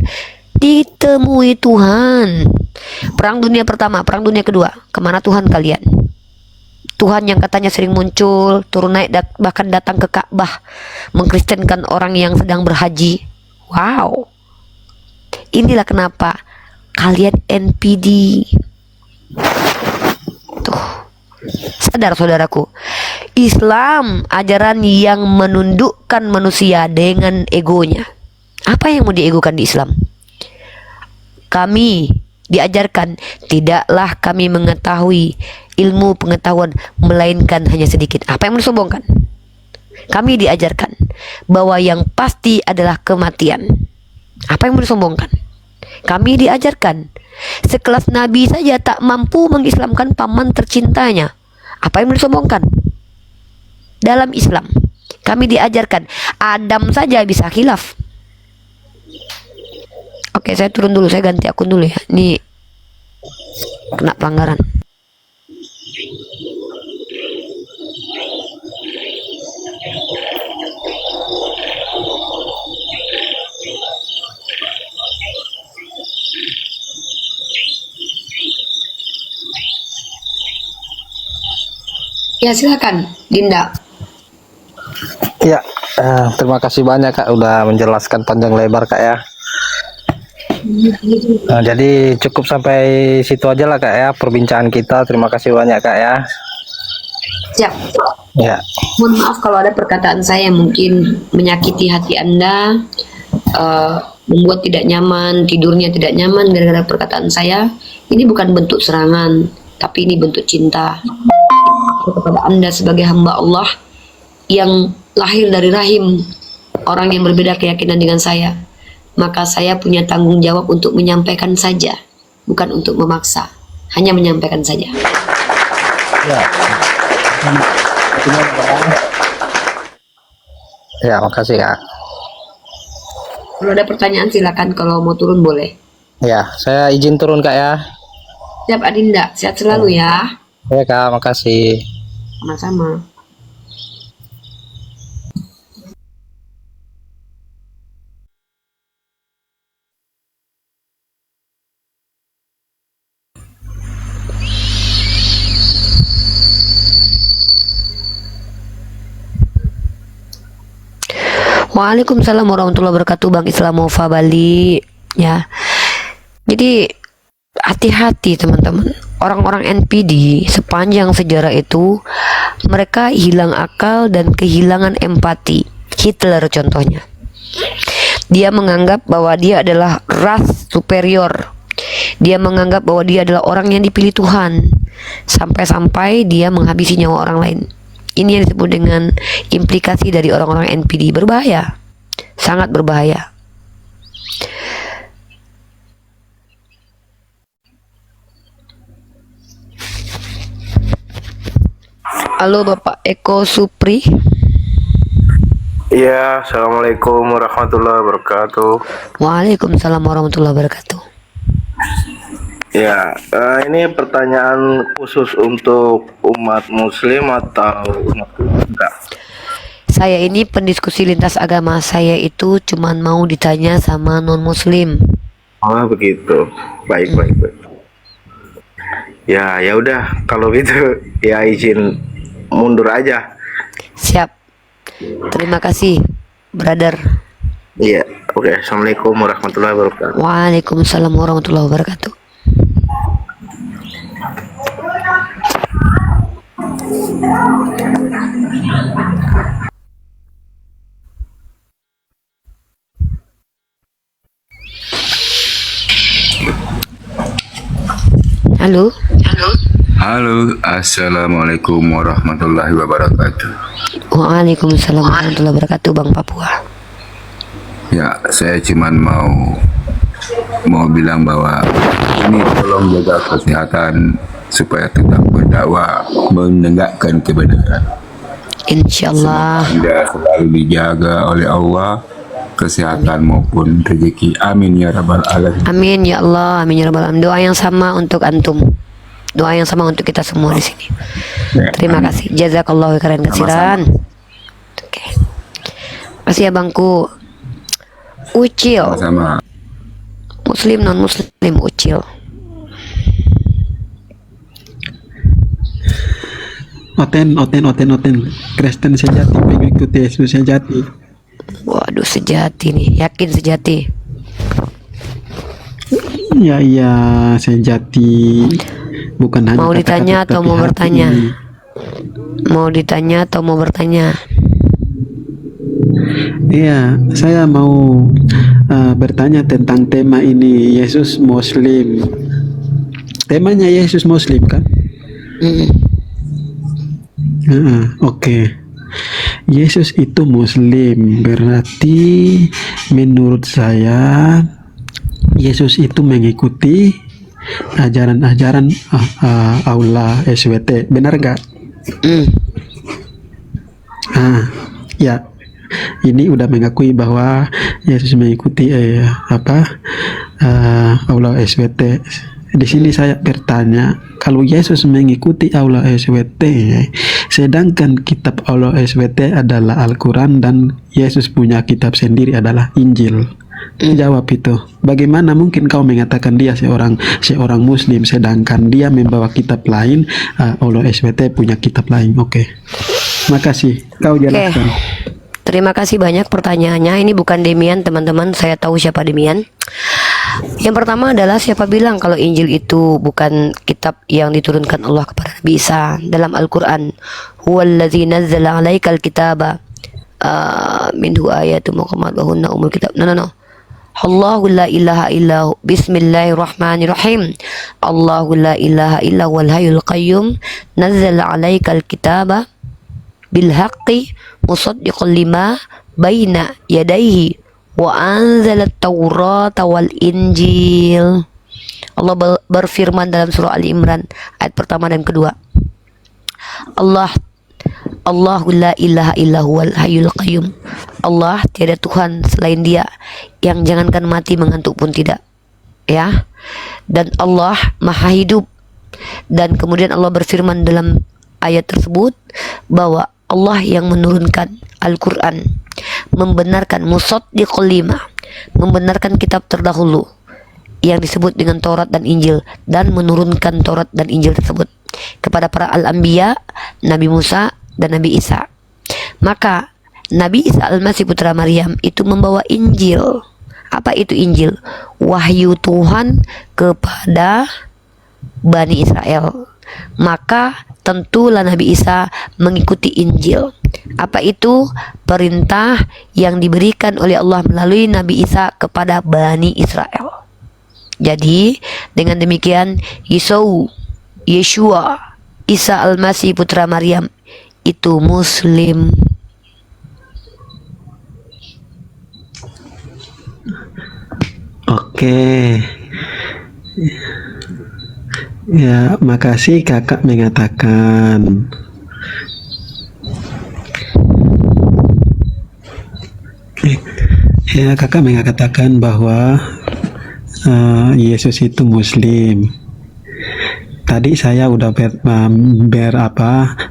ditemui Tuhan. Perang dunia pertama, perang dunia kedua, kemana Tuhan kalian? Tuhan yang katanya sering muncul, turun naik, bahkan datang ke Ka'bah, mengkristenkan orang yang sedang berhaji. Wow. Inilah kenapa kalian NPD. Tuh, sadar saudaraku, Islam ajaran yang menundukkan manusia dengan egonya. Apa yang mau diegokan di Islam? Kami diajarkan tidaklah kami mengetahui ilmu pengetahuan melainkan hanya sedikit. Apa yang mau disombongkan? Kami diajarkan bahwa yang pasti adalah kematian. Apa yang mau disombongkan? Kami diajarkan sekelas Nabi saja tak mampu mengislamkan paman tercintanya. Apa yang mau disombongkan? Dalam Islam kami diajarkan Adam saja bisa khilaf. Oke, saya turun dulu, saya ganti akun dulu ya. Ini kena pelanggaran. Ya silakan, Dinda. Ya, terima kasih banyak Kak udah menjelaskan panjang lebar Kak ya. Jadi cukup sampai situ aja lah Kak ya perbincangan kita. Terima kasih banyak Kak ya. Siap. Ya. Mohon maaf kalau ada perkataan saya yang mungkin menyakiti hati Anda, membuat tidak nyaman, tidurnya tidak nyaman gara-gara perkataan saya. Ini bukan bentuk serangan, tapi ini bentuk cinta kepada Anda sebagai hamba Allah yang lahir dari rahim orang yang berbeda keyakinan dengan saya. Maka saya punya tanggung jawab untuk menyampaikan saja, bukan untuk memaksa, hanya menyampaikan saja. Ya. Ya, makasih Kak. Kalau ada pertanyaan silakan, kalau mau turun boleh. Ya, saya izin turun Kak ya. Siap Adinda, sehat selalu ya. Ya Kak, makasih. Sama-sama. Waalaikumsalam warahmatullahi wabarakatuh, Bang Islamova Bali ya. Jadi hati-hati teman-teman. Orang-orang NPD sepanjang sejarah itu mereka hilang akal dan kehilangan empati. Hitler contohnya. Dia menganggap bahwa dia adalah ras superior. Dia menganggap bahwa dia adalah orang yang dipilih Tuhan. Sampai-sampai dia menghabisi nyawa orang lain. Ini yang disebut dengan implikasi dari orang-orang NPD. Berbahaya, sangat berbahaya. Halo Bapak Eko Supri. Iya, assalamualaikum warahmatullahi wabarakatuh. Waalaikumsalam warahmatullahi wabarakatuh. Ya, ini pertanyaan khusus untuk umat Muslim atau umat enggak? Saya ini pendiskusi lintas agama. Saya itu cuman mau ditanya sama non-Muslim. Oh begitu, baik. Ya, ya udah kalau gitu ya izin mundur aja. Siap. Terima kasih, brother. Iya, oke. Assalamualaikum warahmatullahi wabarakatuh. Waalaikumsalam warahmatullahi wabarakatuh. Halo. Halo, assalamualaikum warahmatullahi wabarakatuh. Waalaikumsalam warahmatullahi wabarakatuh, Bang Papua. Ya, saya cuman mau bilang bahwa ini tolong jaga kesehatan supaya tetap berdakwah menegakkan kebenaran. Insyaallah. Anda selalu dijaga oleh Allah, kesehatan maupun rezeki. Amin ya rabbal alamin. Amin ya Allah, amin ya rabbal alamin. Doa yang sama untuk antum. Doa yang sama untuk kita semua di sini. Ya, Terima kasih. Jazakallahu khairan katsiran. Oke. Makasih ya Bangku. Ucil. Sama-sama. Muslim non muslim ucil. Oten. Kristen sejati, mengikuti Yesus sejati. Waduh, sejati nih. Yakin sejati. Ya, iya, sejati. Bukan hanya Mau kata-kata, ditanya atau tapi mau hati. bertanya? Mau ditanya atau mau bertanya? Iya, saya mau bertanya tentang tema ini, Yesus Muslim. Temanya Yesus Muslim kan? Oke. Yesus itu Muslim, berarti menurut saya Yesus itu mengikuti ajaran-ajaran Allah SWT, benar gak? Ya, ini udah mengakui bahwa Yesus mengikuti Allah SWT. Di sini saya bertanya, kalau Yesus mengikuti Allah SWT, sedangkan kitab Allah SWT adalah Al-Quran dan Yesus punya kitab sendiri adalah Injil. Jawab itu. Bagaimana mungkin kau mengatakan dia seorang Muslim sedangkan dia membawa kitab lain, Allah SWT punya kitab lain? Oke. Makasih. Kau jelaskan. Terima kasih banyak pertanyaannya. Ini bukan Demian, teman-teman. Saya tahu siapa Demian. Yang pertama adalah siapa bilang kalau Injil itu bukan kitab yang diturunkan Allah kepada Nabi Isa dalam Al-Quran. Huwallazi nazzala 'alaikal kitaba minhu ayatun muhkamatun hunna ummul kitab. No. Allahu la ilaha illahu. Bismillahirrahmanirrahim. Allahu la ilaha illa huwal hayyul qayyum. Nazzala 'alaikal kitaba bil haqqi musaddiqan lima baina yadayhi wa anzalat taurata wal injil. Allah berfirman dalam surah Ali Imran ayat pertama dan kedua. Allahu la ilaha illa huwal hayyul qayyum. Allah tiada Tuhan selain Dia, yang jangankan mati mengantuk pun tidak. Ya. Dan Allah Maha hidup. Dan kemudian Allah berfirman dalam ayat tersebut bahwa Allah yang menurunkan Al-Quran, membenarkan musaddiqul lima, membenarkan kitab terdahulu yang disebut dengan Taurat dan Injil, dan menurunkan Taurat dan Injil tersebut kepada para al-anbiya, Nabi Musa dan Nabi Isa. Maka Nabi Isa Al-Masih putra Maryam itu membawa Injil. Apa itu Injil? Wahyu Tuhan kepada Bani Israel. Maka tentulah Nabi Isa mengikuti Injil. Apa itu? Perintah yang diberikan oleh Allah melalui Nabi Isa kepada Bani Israel. Jadi dengan demikian Yeshua Isa Al-Masih putra Maryam itu Muslim. Oke. Ya, makasih kakak mengatakan. Ya, kakak mengatakan bahwa Yesus itu Muslim. Tadi saya udah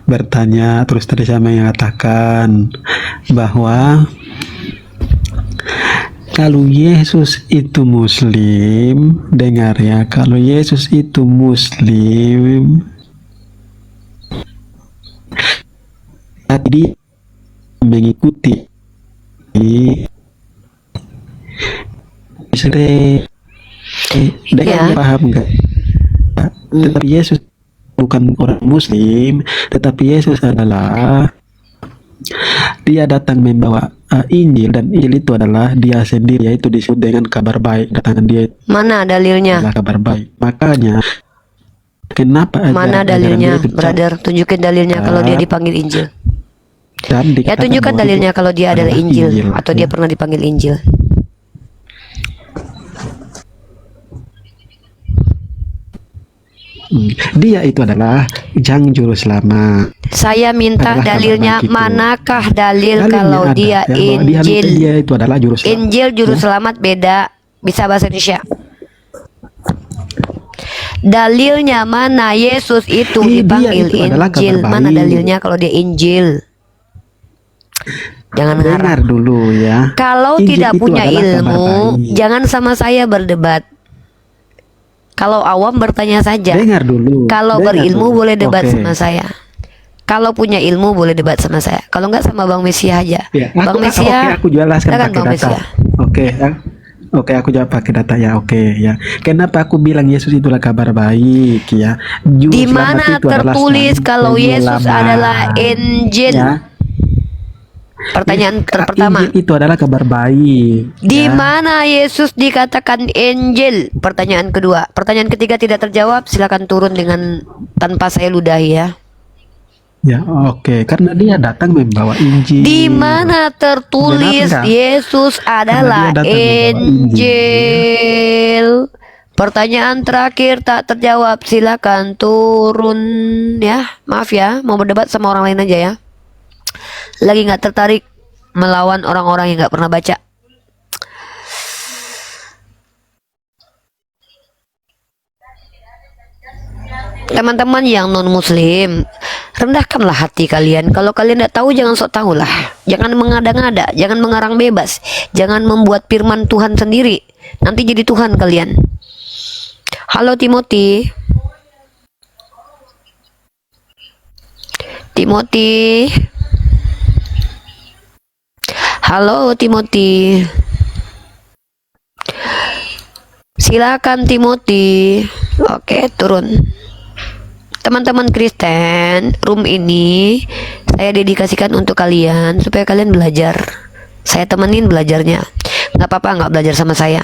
bertanya, terus tadi saya mengatakan bahwa kalau Yesus itu Muslim, dengar ya, kalau Yesus itu Muslim, tadi mengikuti dengar, paham nggak? Tetapi Yesus bukan orang Muslim, tetapi Yesus adalah Dia datang membawa Injil, dan Injil itu adalah Dia sendiri, yaitu disebut dengan kabar baik. Datangan Dia Mana dalilnya? adalah kabar baik. Makanya kenapa Mana dalilnya, brother? Tunjukin dalilnya kalau dia dipanggil Injil. Ya, tunjukkan dalilnya kalau dia adalah Injil atau dia pernah dipanggil Injil. Dia itu adalah Jang Juru Selamat. Saya minta Adalah dalilnya. kabar baik itu. Manakah dalil Dalilnya kalau ada, dia ya, bahwa Injil? Dia itu adalah Juru Selamat. Injil Juru Selamat beda. Bisa bahasa Indonesia. Dalilnya mana Yesus itu dipanggil itu adalah kabar Injil? Mana baik. dalilnya kalau dia Injil? Jangan Dengar ngarang. dulu ya. Kalau Injil tidak itu punya adalah kabar ilmu, baik. jangan sama saya berdebat. Kalau awam bertanya saja. Dengar dulu. Kalau Dengar berilmu dulu. boleh debat Oke. sama saya. Kalau punya ilmu boleh debat sama saya. Kalau enggak sama Bang Mesia aja. Ya, Bang Mesia, aku jelaskan silakan pakai Bang data. Mesia. Oke, ya. Oke, aku jawab pakai data ya. Oke, ya. Kenapa aku bilang Yesus itulah kabar baik ya? Juru Di selamat mana itu adalah tertulis selamat kalau Yesus penyelamat. adalah Injil? Ya. Pertanyaan pertama. Injil itu adalah kabar baik. Di ya. mana Yesus dikatakan Injil? Pertanyaan kedua. Pertanyaan ketiga tidak terjawab, silakan turun dengan tanpa saya ludahi ya. Ya, oke. Karena dia datang membawa Injil. Di mana tertulis Benar nggak? Yesus adalah Karena dia datang membawa Injil? Pertanyaan terakhir tak terjawab, silakan turun ya. Maaf ya, mau berdebat sama orang lain aja ya. Lagi nggak tertarik melawan orang-orang yang nggak pernah baca. Teman-teman yang non muslim, rendahkanlah hati kalian. Kalau kalian tidak tahu, jangan sok tahu lah. Jangan mengada-ngada, jangan mengarang bebas, jangan membuat firman Tuhan sendiri. Nanti jadi Tuhan kalian. Halo Timothy. Timothy. Halo Timothy. Silakan Timothy. Oke, turun. Teman-teman Kristen, room ini saya dedikasikan untuk kalian supaya kalian belajar. Saya temenin belajarnya. Nggak apa-apa nggak belajar sama saya.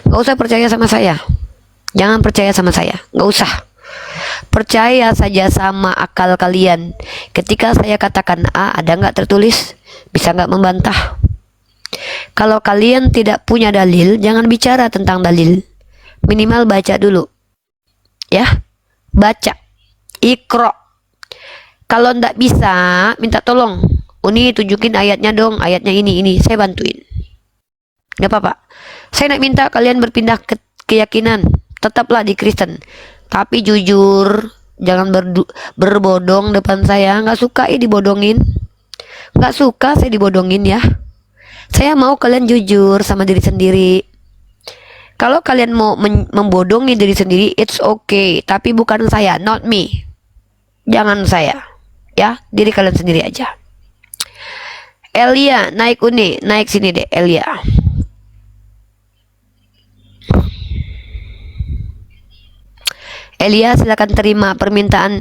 Nggak usah percaya sama saya. Jangan percaya sama saya. Nggak usah. Percaya saja sama akal kalian. Ketika saya katakan A, ada nggak tertulis? Bisa nggak membantah? Kalau kalian tidak punya dalil, jangan bicara tentang dalil. Minimal baca dulu. Ya, baca. Ikro. Kalau ndak bisa, minta tolong. Uni tunjukin ayatnya dong, ayatnya ini. Saya bantuin. Gak apa-apa. Saya nak minta kalian berpindah ke keyakinan. Tetaplah di Kristen. Tapi jujur, jangan berbodong depan saya. Nggak suka dibodongin. Nggak suka saya dibodongin ya. Saya mau kalian jujur sama diri sendiri. Kalau kalian mau membodongi diri sendiri, it's okay. Tapi bukan saya, not me. Jangan saya. Ya, diri kalian sendiri aja. Elia, naik Uni. Naik sini deh, Elia. Elia, silakan terima permintaan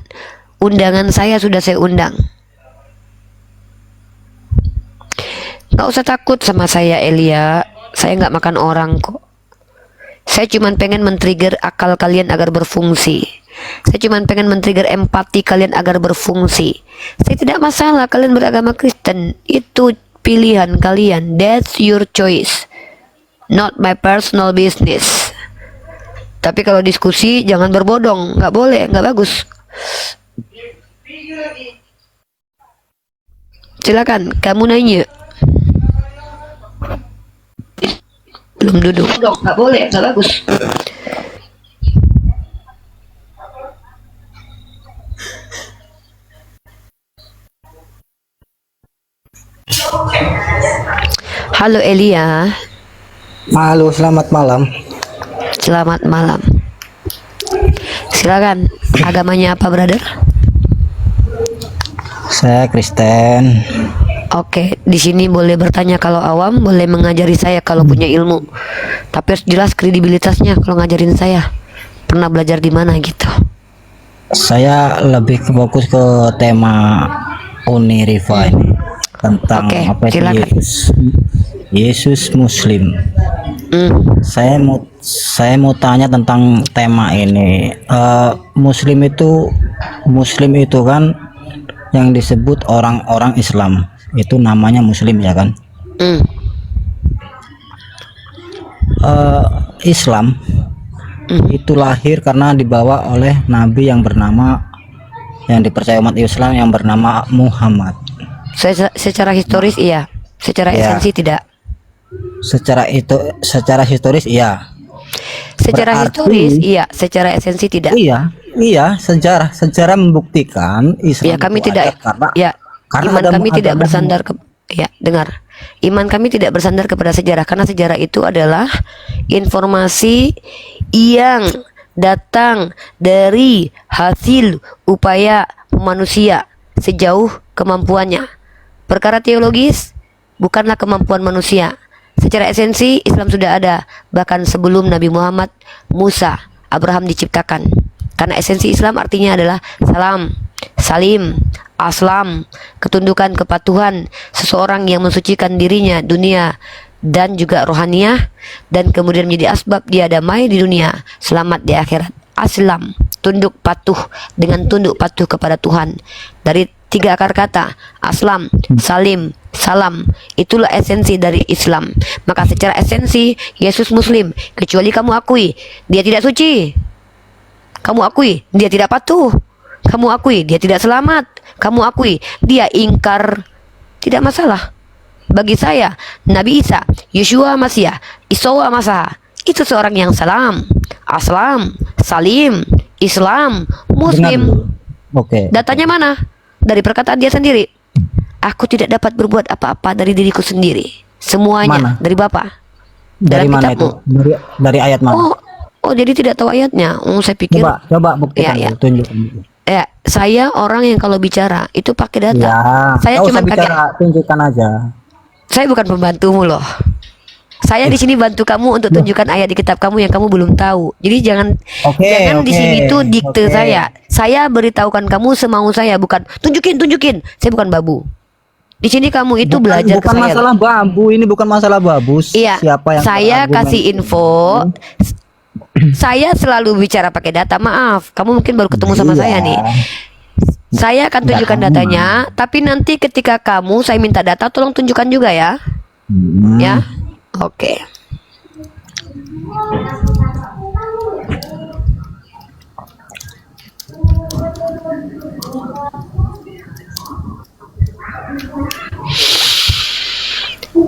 undangan saya, sudah saya undang. Gak usah takut sama saya, Elia. Saya nggak makan orang kok. Saya cuma pengen men-trigger akal kalian agar berfungsi. Saya cuma pengen men-trigger empati kalian agar berfungsi. Saya tidak masalah kalian beragama Kristen. Itu pilihan kalian. That's your choice. Not my personal business. Tapi kalau diskusi jangan berbodong. Nggak boleh, nggak bagus. Silakan, kamu nanya. Belum duduk. Nggak boleh, nggak bagus. Halo Elia. Halo, selamat malam. Selamat malam. Silakan. Agamanya apa, brother? Saya Kristen. Oke, di sini boleh bertanya kalau awam, boleh mengajari saya kalau punya ilmu. Tapi harus jelas kredibilitasnya kalau ngajarin saya. Pernah belajar di mana gitu. Saya lebih fokus ke tema Uni Riva ini tentang Oke, apa itu silakan. Yesus Muslim. Saya mau tanya tentang tema ini. Muslim itu kan yang disebut orang-orang Islam. Itu namanya Muslim ya kan? Islam itu lahir karena dibawa oleh Nabi yang dipercaya umat Islam yang bernama Muhammad. Secara historis iya, secara Ya. esensi tidak. Secara historis iya. Secara Berarti- historis iya, secara esensi tidak. Iya, sejarah membuktikan Islam Ya, kami itu tidak. ada Ya, karena iman ada kami tidak agama- bersandar ke. Ya, dengar. Iman kami tidak bersandar kepada sejarah karena sejarah itu adalah informasi yang datang dari hasil upaya manusia sejauh kemampuannya. Perkara teologis bukanlah kemampuan manusia. Secara esensi Islam sudah ada bahkan sebelum Nabi Muhammad, Musa, Abraham diciptakan. Karena esensi Islam artinya adalah salam, salim, aslam, ketundukan, kepatuhan seseorang yang mensucikan dirinya, dunia dan juga rohaniah, dan kemudian menjadi asbab dia damai di dunia, selamat di akhirat. Aslam, tunduk patuh, dengan tunduk patuh kepada Tuhan. Dari 3 akar kata, aslam, salim, salam, itulah esensi dari Islam. Maka secara esensi Yesus Muslim, kecuali kamu akui dia tidak suci, kamu akui dia tidak patuh, kamu akui dia tidak selamat, kamu akui dia ingkar, tidak masalah. Bagi saya Nabi Isa, Yeshua Masya, Isawa Masa, itu seorang yang salam, aslam, salim, Islam, Muslim. Oke. Datanya mana? Dari perkataan dia sendiri. Aku tidak dapat berbuat apa-apa dari diriku sendiri. Semuanya Mana? dari Bapa. Dari Dalam mana kitabmu. itu? Dari ayat mana? Oh, jadi tidak tahu ayatnya. Saya pikir. Coba buktikan, Ya, ya. tunjukkan. Ya, saya orang yang kalau bicara itu pakai data. Ya, Saya nggak cuma usah bicara, tunjukkan aja. Saya bukan pembantumu loh. Saya di sini bantu kamu untuk tunjukkan ayat di kitab kamu yang kamu belum tahu. Jadi jangan di sini tuh dikte saya. Saya beritahukan kamu semau saya, bukan tunjukin. Saya bukan babu. Di sini kamu itu belajar ke Bukan saya. masalah babu, ini bukan masalah babu. Iya, Siapa yang saya berargumen? kasih info. Saya selalu bicara pakai data. Maaf, kamu mungkin baru ketemu sama saya nih. Saya akan tunjukkan datanya, tapi nanti ketika saya minta data, tolong tunjukkan juga ya. Ya, oke.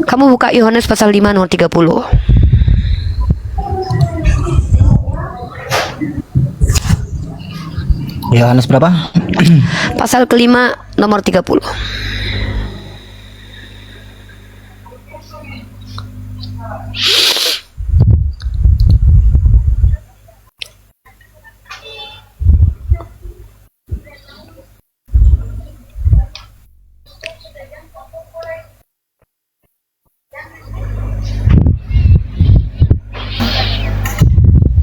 Kamu buka Yohanes pasal 5 nomor 30. Yohanes berapa? Pasal kelima nomor 30.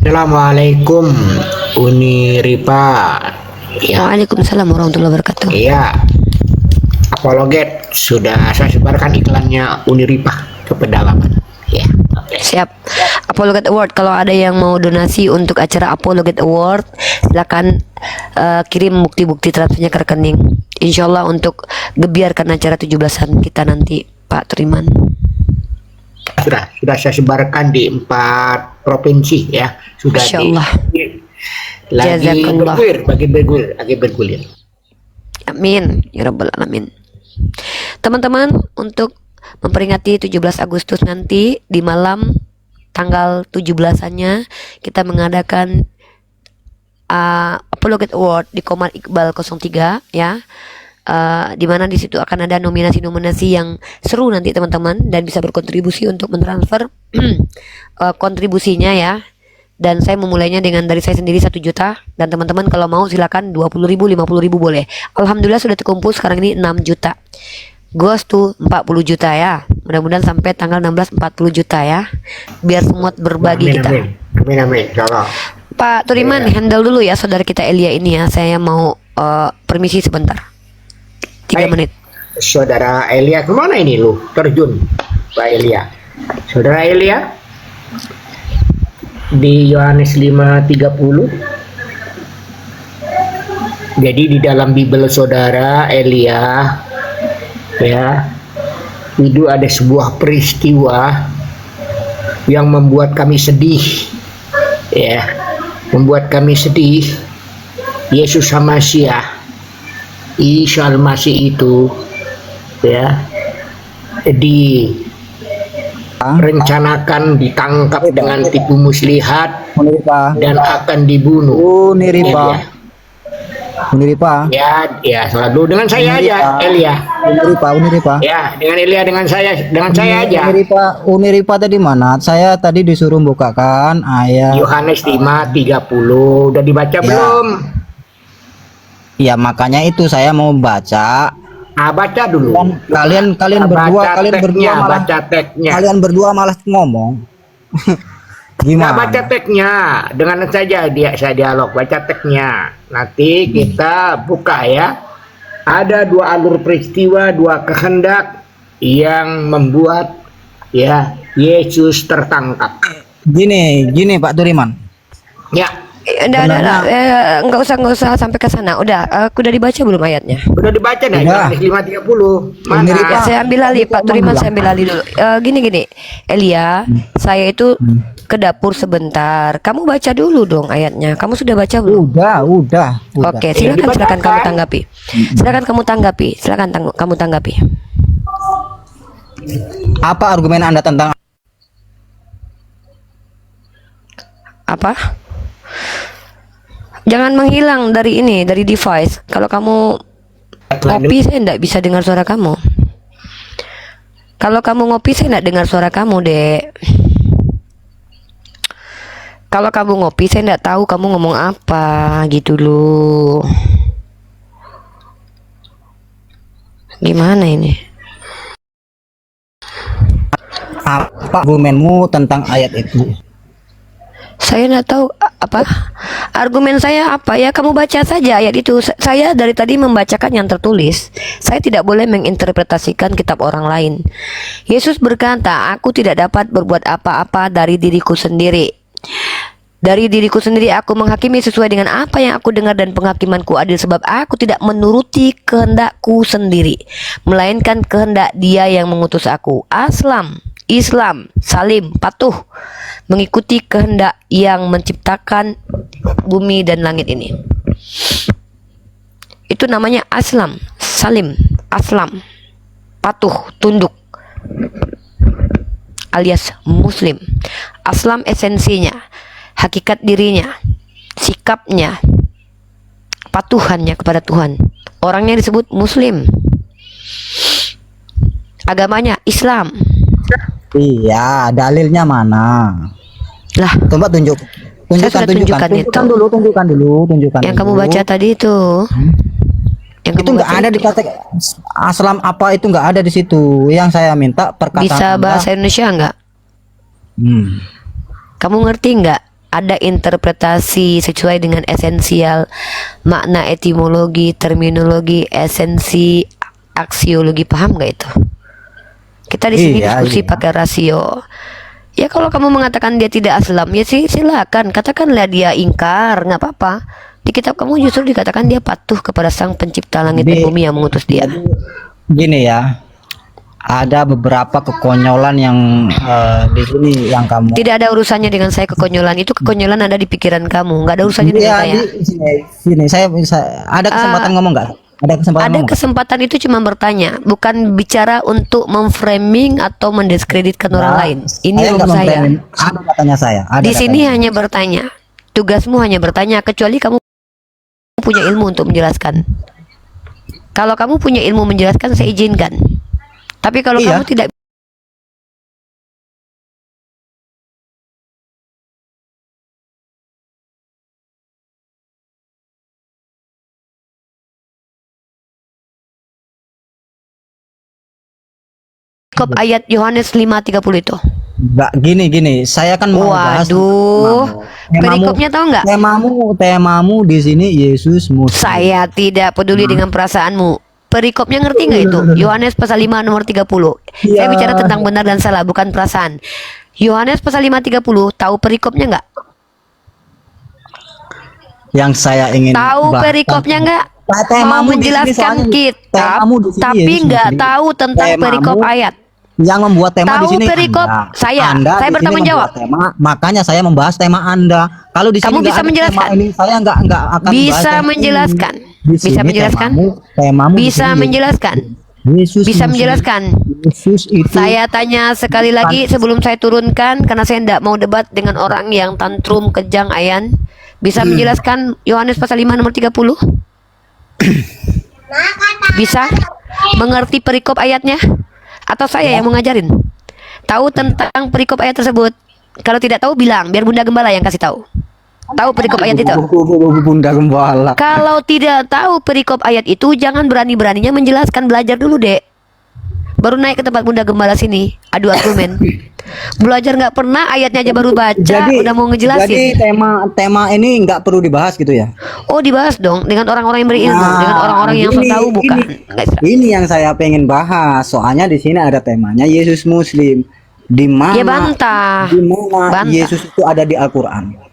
Assalamualaikum Uni Ripa. Ya. Waalaikumsalam warahmatullahi wabarakatuh. Iya. Apologet sudah saya sebarkan iklannya Uni Ripa ke pedalaman. Ya. Siap. Apologet Award, kalau ada yang mau donasi untuk acara Apologet Award, silakan kirim bukti-bukti transfernya ke rekening. Insyaallah untuk gebiarkan acara 17-an kita nanti, Pak Turiman. Sudah saya sebarkan di 4 provinsi ya. Sudah Insyaallah. lagi Jazakallah. bergulir. Amin ya rabbal alamin. Teman-teman, untuk memperingati 17 Agustus nanti di malam tanggal 17-annya kita mengadakan Apologet Award di Komar Iqbal 03 ya. Di mana di situ akan ada nominasi-nominasi yang seru nanti teman-teman, dan bisa berkontribusi untuk mentransfer kontribusinya ya. Dan saya memulainya dengan dari saya sendiri 1 juta, dan teman-teman kalau mau silakan 20.000, 50.000 boleh. Alhamdulillah sudah terkumpul sekarang ini 6 juta. Ghost tuh 40 juta ya. Mudah-mudahan sampai tanggal 16 40 juta ya. Biar semua berbagi kita. Amin. Insyaallah. Pak Turiman, handle dulu ya saudara kita Elia ini ya. Saya mau permisi sebentar. 3 menit. Saudara Elia kemana ini lu terjun, Pak Elia? Saudara Elia di Yohanes 5:30. Jadi di dalam Bible saudara Elia ya, itu ada sebuah peristiwa yang membuat kami sedih ya, membuat kami sedih. Yesus Hamasyah, Isa Al-Masih itu ya direncanakan ditangkap dengan tipu muslihat dan akan dibunuh. Uni Ripa. Ya, selalu dengan saya aja, Elia. Uni Ripa. Ya, dengan Elia dengan saya aja. Uni Ripa tadi mana? Saya tadi disuruh bukakan ayat Yohanes 5:30. Udah dibaca belum? Ya makanya itu saya mau baca Baca dulu. Kalian Baca teksnya. kalian berdua malah ngomong. Nggak Gimana? baca teksnya, dengan saja saya dialog, baca teksnya. Nanti kita buka ya. Ada dua alur peristiwa, dua kehendak yang membuat ya Yesus tertangkap. Gini Pak Turiman. Ya, Nggak usah sampai ke sana. Udah, aku udah dibaca belum ayatnya? udah dibaca dah Udah. Yohanes 5:30. Mana? Ya, saya ambil alih, Pak Turiman, saya ambil alih dulu. Gini, Elia, saya itu ke dapur sebentar. Kamu baca dulu dong ayatnya. Kamu sudah baca belum? Udah. Oke, silakan kamu tanggapi. Silakan kamu tanggapi. Apa argumen Anda tentang Apa? Jangan menghilang dari device. Kalau kamu ngopi, saya tidak bisa dengar suara kamu. Kalau kamu ngopi, saya tidak dengar suara kamu, Dek. Kalau kamu ngopi, saya tidak tahu kamu ngomong apa, gitu loh. Gimana ini? apa argumenmu tentang ayat itu? Saya tidak tahu apa argumen saya apa ya. Kamu baca saja ayat itu. Saya dari tadi membacakan yang tertulis. Saya tidak boleh menginterpretasikan kitab orang lain. Yesus berkata, aku tidak dapat berbuat apa-apa dari diriku sendiri. Dari diriku sendiri aku menghakimi sesuai dengan apa yang aku dengar, dan penghakimanku adil sebab aku tidak menuruti kehendakku sendiri, melainkan kehendak Dia yang mengutus aku. Islam, salim, patuh, mengikuti kehendak yang menciptakan bumi dan langit ini. Itu namanya salim, patuh, tunduk, alias muslim. Aslam esensinya, hakikat dirinya, sikapnya, patuhannya kepada Tuhan. Orangnya disebut muslim. Agamanya Islam. Iya, dalilnya mana? Lah, coba Saya sudah tunjukkan itu. Tunjukkan dulu. Yang kamu baca tadi itu. Yang itu nggak ada di kata aslam apa itu nggak ada di situ. Yang saya minta perkataan Bisa bahasa Indonesia nggak? Kamu ngerti nggak? Ada interpretasi sesuai dengan esensial, makna, etimologi, terminologi, esensi, aksiologi. Paham nggak itu? Kita di sini diskusi pakai rasio. Ya kalau kamu mengatakan dia tidak aslam, ya sih silakan, katakanlah dia ingkar, nggak apa-apa. Di kitab kamu justru dikatakan dia patuh kepada Sang Pencipta langit dan bumi yang mengutus dia. Gini ya, ada beberapa kekonyolan yang di sini yang kamu. Tidak ada urusannya dengan saya kekonyolan. Itu kekonyolan ada di pikiran kamu, nggak ada urusannya dengan saya. Sini saya ada kesempatan ngomong nggak? Ada kesempatan itu cuma bertanya, bukan bicara untuk memframing atau mendiskreditkan orang lain. Ini untuk saya. Ada katanya saya. Di sini hanya bertanya. Tugasmu hanya bertanya, kecuali kamu punya ilmu untuk menjelaskan. Kalau kamu punya ilmu menjelaskan, saya izinkan. Tapi kalau kamu tidak ayat Yohanes 5:30 itu. Enggak, gini, saya kan mau bahas. Waduh, perikopnya tahu nggak? Temamu di sini Yesus Muslim. Saya tidak peduli dengan perasaanmu. Perikopnya ngerti nggak itu? Yohanes pasal 5 nomor 30. Saya bicara tentang benar dan salah, bukan perasaan. Yohanes pasal 5:30, tahu perikopnya nggak? Yang saya ingin tahu perikopnya nggak? Mau menjelaskan kitab, tapi nggak tahu tentang perikop ayat. Yang membuat tema di sini perikop saya bertanggung jawab. Makanya saya membahas tema Anda. Kalau di sini kamu bisa menjelaskan. Ini saya nggak akan bisa menjelaskan. Bisa menjelaskan. Bisa menjelaskan. Bisa menjelaskan. Saya tanya sekali lagi sebelum saya turunkan, karena saya tidak mau debat dengan orang yang tantrum kejang ayan. Bisa menjelaskan Yohanes pasal 5 nomor 30? Bisa mengerti perikop ayatnya? Atau saya yang mau ngajarin? Tahu tentang perikop ayat tersebut? Kalau tidak tahu bilang, biar Bunda Gembala yang kasih tahu. Tahu perikop ayat itu? Bunda Gembala. Kalau tidak tahu perikop ayat itu, jangan berani-beraninya menjelaskan. Belajar dulu, Dek. Baru naik ke tempat Bunda Gembala sini, adu argumen. Belajar nggak pernah, ayatnya aja baru baca, udah mau ngejelasin. Jadi tema ini nggak perlu dibahas gitu ya? Oh, dibahas dong dengan orang-orang yang berilmu, Nah, dengan orang-orang yang so ini- tahu, bukan? Ini yang saya pengen bahas. Soalnya di sini ada temanya Yesus Muslim. Di mana? Ya bantah. Di mana Bantah. Yesus itu ada di Al-Qur'an?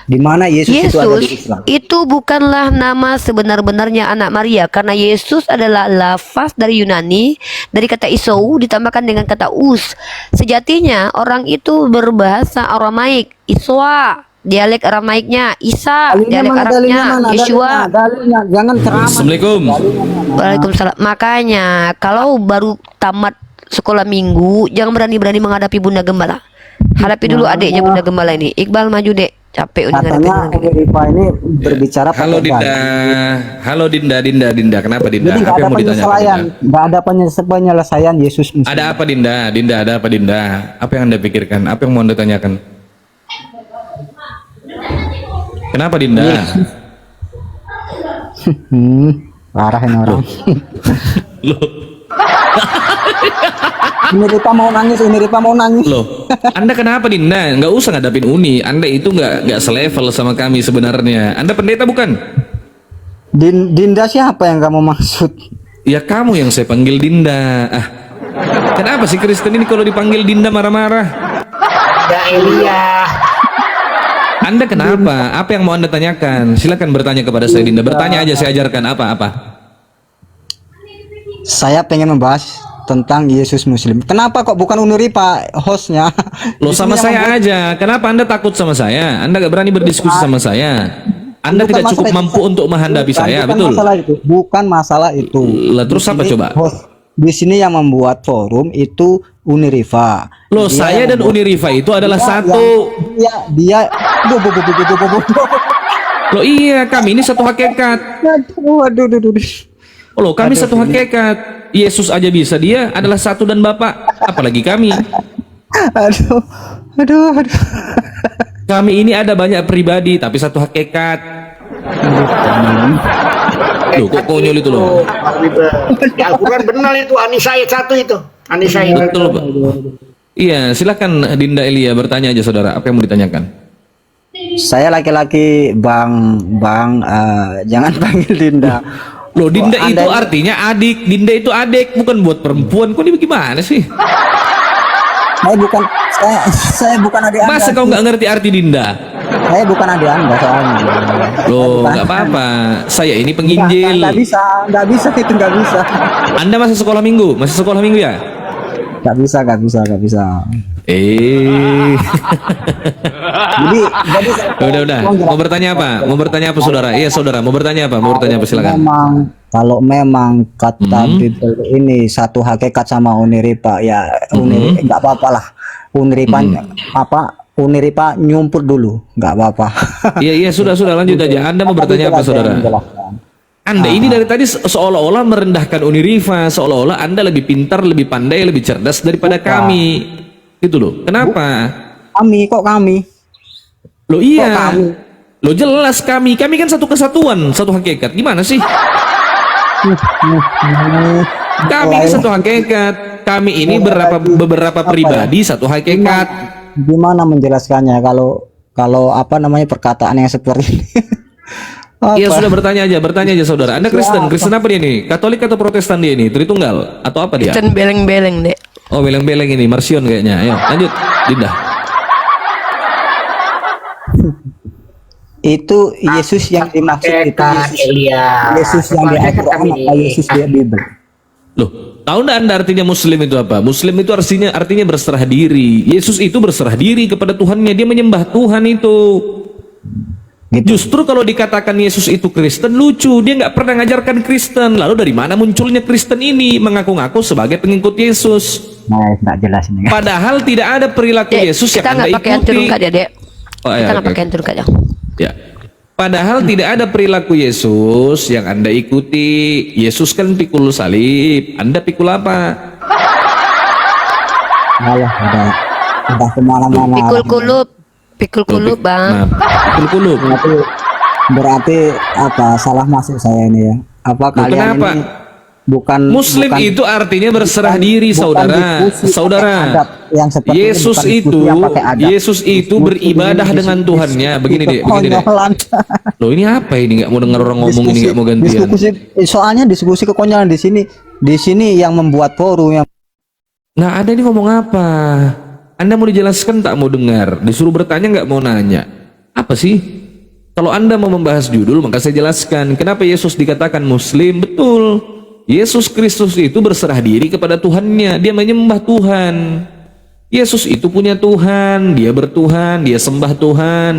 Di mana Yesus itu ada di Yesus Islam? itu bukanlah nama sebenar-benarnya anak Maria, karena Yesus adalah lafaz dari Yunani, dari kata isou ditambahkan dengan kata us. Sejatinya orang itu berbahasa Aramaik, Iswa, dialek Aramaiknya, Isa, dialek Arabnya, Yeshua. Dalilnya, jangan ceramah. Assalamualaikum. Waalaikumsalam. Makanya kalau baru tamat sekolah minggu, jangan berani-berani menghadapi Bunda Gembala. Hadapi dulu adiknya Bunda Gembala ini. Iqbal, maju, Dek. Capek udah ngadepin Katanya orang ini. Rifa ini berbicara Halo pakai Dinda, dalil. halo Dinda, kenapa Dinda? Jadi nggak Apa ada yang mau ditanyakan? penyelesaian, Dinda? nggak ada penyelesaian Yesus Muslim. Ada apa Dinda? Ada apa Dinda? Apa yang Anda pikirkan? Apa yang mau Anda tanyakan? Kenapa Dinda? Parah ini orang. Loh, Ini Rifa mau nangis. loh, Anda kenapa Dinda? Nggak usah ngadapin Uni. Anda itu nggak selevel sama kami sebenarnya. Anda pendeta bukan? Dinda siapa yang kamu maksud? Ya kamu yang saya panggil Dinda. Ah, kenapa sih Kristen ini kalau dipanggil Dinda marah-marah? Ya Elia. Anda kenapa? Apa yang mau Anda tanyakan? Silakan bertanya kepada saya Dinda. Bertanya aja, saya ajarkan apa-apa. Saya pengen membahas tentang Yesus Muslim. Kenapa kok bukan Unuripa hostnya? Loh, sama saya aja. Kenapa Anda takut sama saya? Anda gak berani berdiskusi sama saya. Anda tidak cukup mampu untuk menghadapi saya, betul? Bukan masalah itu. Lah terus apa coba? Di sini yang membuat forum itu Unirifa. Loh, saya dan Unirifa itu adalah satu. Dia Loh iya, kami ini satu hakikat. Waduh. Loh, kami satu hakikat. Yesus aja bisa, dia adalah satu dan Bapa. Apalagi kami. Aduh. Kami ini ada banyak pribadi, tapi satu hakikat. Loh, kok konyol itu loh? Di Al-Quran benar itu, Anisa ayat 1 itu. Anisa ayat Betul, Pak. Iya, silakan Dinda Elia bertanya aja saudara, apa yang mau ditanyakan? Saya laki-laki, Bang, jangan panggil Dinda. Loh, Dinda Anda itu ini- artinya adik. Dinda itu adik, bukan buat perempuan. Kok ini bagaimana sih? Saya bukan adik Anda. Masa kau nggak ngerti arti Dinda? Saya bukan adik Anda soalnya. Loh, nggak apa-apa. Saya ini penginjil. Nggak bisa itu nggak bisa. Anda masih sekolah minggu? Masih sekolah minggu ya? Nggak bisa. Jadi Udah. Mau bertanya apa? Mau bertanya apa saudara? Iya saudara, mau bertanya apa? Silakan. Kalau memang kata Bible ini satu hakikat sama Uniripa, ya nggak apa-apa lah. Uniripa nyumput dulu, nggak apa-apa. Iya sudah lanjut aja. Anda mau bertanya apa saudara? Anda ini dari tadi seolah-olah merendahkan Unirifa, seolah-olah Anda lebih pintar, lebih pandai, lebih cerdas daripada kami. Gitu loh. Kenapa? Kami? Loh iya. Kok kami? Loh jelas kami kan satu kesatuan, satu hakikat. Gimana sih? Kami ini satu hakikat. Kami ini beberapa pribadi satu hakikat. Gimana menjelaskannya kalau apa namanya perkataan yang seperti ini? Iya sudah bertanya aja saudara. Anda Kristen apa dia nih? Katolik atau Protestan dia ini? Tritunggal atau apa dia? Kristen beleng-beleng, Dek. Oh beleng-beleng ini, Marsion kayaknya. Ayo lanjut, Dinda. Itu Yesus yang dimaksud itu Yesus yang di Al-Quran atau Yesus di Bible? Loh, tahu nggak Anda artinya Muslim itu apa? Muslim itu artinya berserah diri. Yesus itu berserah diri kepada Tuhannya. Dia menyembah Tuhan itu. Justru kalau dikatakan Yesus itu Kristen lucu, dia nggak pernah ngajarkan Kristen. Lalu dari mana munculnya Kristen ini mengaku-ngaku sebagai pengikut Yesus? Nah, nggak jelas ini. Padahal tidak ada perilaku Yesus yang Anda ikuti. Oh, Kita nggak pakai turun ya. Ya. Padahal tidak ada perilaku Yesus yang Anda ikuti. Yesus kan pikul salib, Anda pikul apa? Udah kemana-mana. Pikul kulub. Pikul kulub, Bang. Nah, pikul kulub. Berarti apa salah masuk saya ini ya? Apa kalian kenapa? ini bukan Muslim bukan- itu artinya berserah bukan- diri, bukan saudara. diskusi pakai Saudara. adat yang seperti ini, Yesus bukan diskusi itu, yang pakai adat. Yesus itu Diskusi beribadah ini, dengan Tuhannya. Begini deh, begini deh. kekonyolan. Loh ini apa ini? Nggak mau dengar orang ngomong ini, nggak mau gantian. Diskusi, soalnya diskusi kekonyolan di sini yang membuat forum yang Nah, ada ini ngomong apa? Anda mau dijelaskan tak mau dengar, disuruh bertanya nggak mau nanya. Apa sih? Kalau Anda mau membahas judul, maka saya jelaskan kenapa Yesus dikatakan Muslim. Betul, Yesus Kristus itu berserah diri kepada Tuhannya. Dia menyembah Tuhan. Yesus itu punya Tuhan, dia bertuhan, dia sembah Tuhan.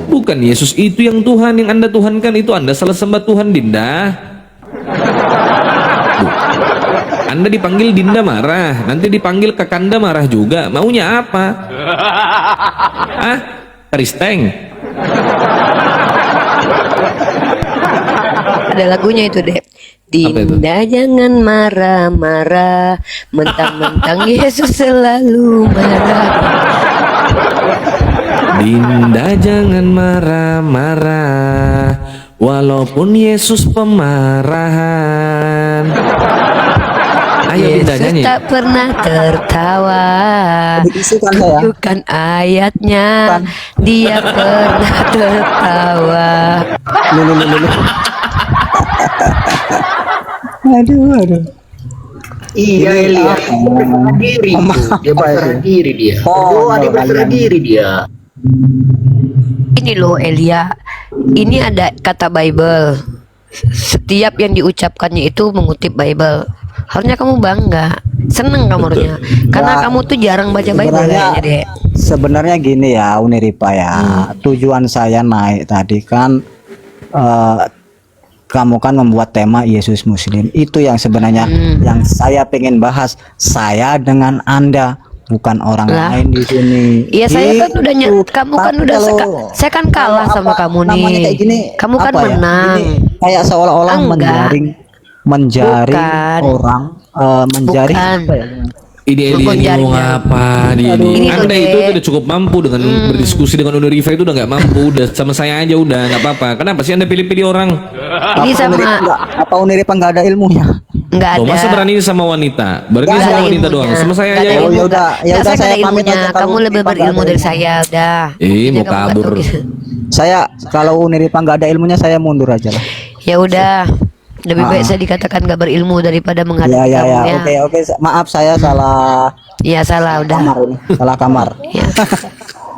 Bukan Yesus itu yang Tuhan, yang Anda tuhankan itu Anda salah sembah Tuhan, Dinda. Anda dipanggil Dinda marah, nanti dipanggil Kakanda marah juga. Maunya apa? Ah, Kristeng. Ada lagunya itu, Dek. Dinda jangan marah-marah, mentang-mentang Yesus selalu marah. Dinda jangan marah-marah, walaupun Yesus pemarahan. Ayo Dinda Yesus nyanyi. tak pernah tertawa. Dibisukan saya. Tunjukkan ayatnya. Dia pernah tertawa. Aduh. Iya, Elia. Berserah diri itu. Dia berserah diri dia. Oh, Dia berserah diri dia. Ini loh Elia, ini ada kata Bible. Setiap yang diucapkannya itu mengutip Bible. Harusnya kamu bangga, seneng kamu harusnya. Karena Ya, kamu tuh jarang baca Bible kayaknya, Dek. Sebenarnya gini ya Uniripa ya, tujuan saya naik tadi kan kamu kan membuat tema Yesus Muslim, itu yang sebenarnya yang saya pengen bahas, saya dengan Anda, bukan orang Lah. lain di sini. Iya saya kan udah Gitu. kamu kan Tapi udah kalau- saya kan kalah sama kamu namanya nih. kayak gini, Kamu kan apa ya, menang. ini kayak seolah-olah Enggak. menjaring Bukan. orang, menjaring Bukan. apa ya? Ini Elia ini Jaring-jaring. mau ngapa dia ini? Ini Anda loh, itu Dek. udah cukup mampu dengan berdiskusi dengan Unirifa itu udah nggak mampu, udah sama saya aja udah nggak apa-apa. Kenapa sih Anda pilih-pilih orang? Ini sama Apa Uniripa nggak ada ilmunya? nggak Loh, ada. masa berani sama wanita? Berani Nggak sama ada wanita ilmunya. doang. Sama saya Nggak aja. ada Oh, ilmu, ya udah, nggak. ya Nggak, udah, saya nggak saya ada pamit ilmunya. aja, Kamu kalau lebih Uniripa berilmu nggak ada dari ilmu. saya udah. Ih, mau Jadi kamu kabur. nggak- Saya kalau Uniripa nggak ada ilmunya, saya mundur aja lah. Ya udah, lebih baik saya dikatakan nggak berilmu daripada Ya menghadapi ya kamu ya, ya. oke, maaf saya salah Iya salah udah. kamar ini, salah kamar. Ya.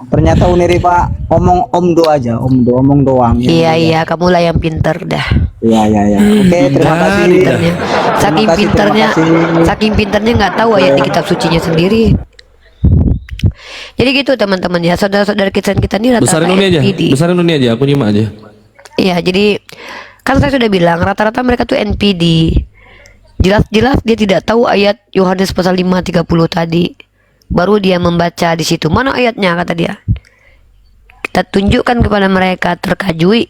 Ternyata Uniripa omong omong doang. Iya iya, kamulah yang pinter dah. Iya ya ya. Oke, terima kasih. Pinternya. Saking Terima kasih, pinternya, terima kasih. saking pinternya nggak tahu ayat di kitab sucinya sendiri. Jadi gitu teman-teman ya, saudara-saudara kita ini rata-rata Besarin Uni aja, NPD. besarin Uni aja. Aku nyimak aja. Iya, jadi kan saya sudah bilang rata-rata mereka tuh NPD. Jelas-jelas dia tidak tahu ayat Yohanes pasal 5:30 tadi. Baru dia membaca di situ. Mana ayatnya kata dia. Kita tunjukkan kepada mereka terkajui.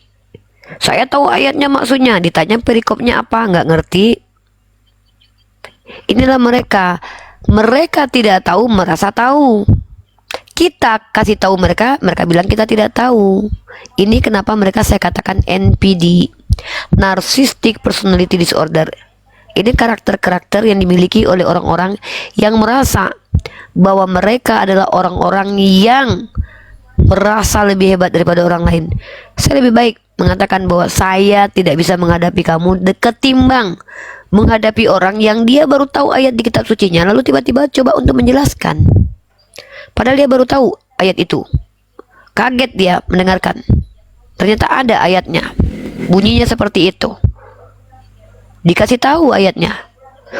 Saya tahu ayatnya maksudnya, ditanya perikopnya apa, nggak ngerti. Inilah mereka. Mereka tidak tahu, merasa tahu. Kita kasih tahu mereka, mereka bilang kita tidak tahu. Ini kenapa mereka saya katakan NPD, Narcissistic Personality Disorder. Ini karakter-karakter yang dimiliki oleh orang-orang yang merasa bahwa mereka adalah orang-orang yang merasa lebih hebat daripada orang lain. Saya lebih baik mengatakan bahwa saya tidak bisa menghadapi kamu ketimbang menghadapi orang yang dia baru tahu ayat di kitab sucinya lalu tiba-tiba coba untuk menjelaskan. Padahal dia baru tahu ayat itu. Kaget dia mendengarkan. Ternyata ada ayatnya. Bunyinya seperti itu. Dikasih tahu ayatnya.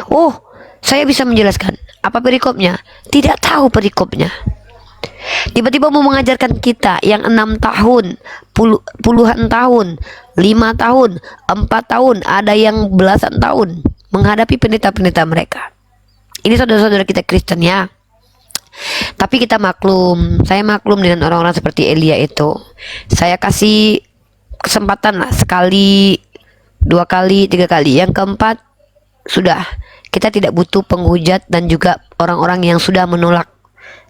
Oh, saya bisa menjelaskan. Apa perikopnya? Tidak tahu perikopnya. Tiba-tiba mau mengajarkan kita yang 6 tahun, puluhan tahun, 5 tahun, 4 tahun, ada yang belasan tahun menghadapi pendeta-pendeta mereka. Ini saudara-saudara kita Kristen ya. Tapi kita maklum, saya maklum dengan orang-orang seperti Elia itu. Saya kasih kesempatan lah, sekali, 2 kali, 3 kali. Yang keempat, sudah. Kita tidak butuh penghujat dan juga orang-orang yang sudah menolak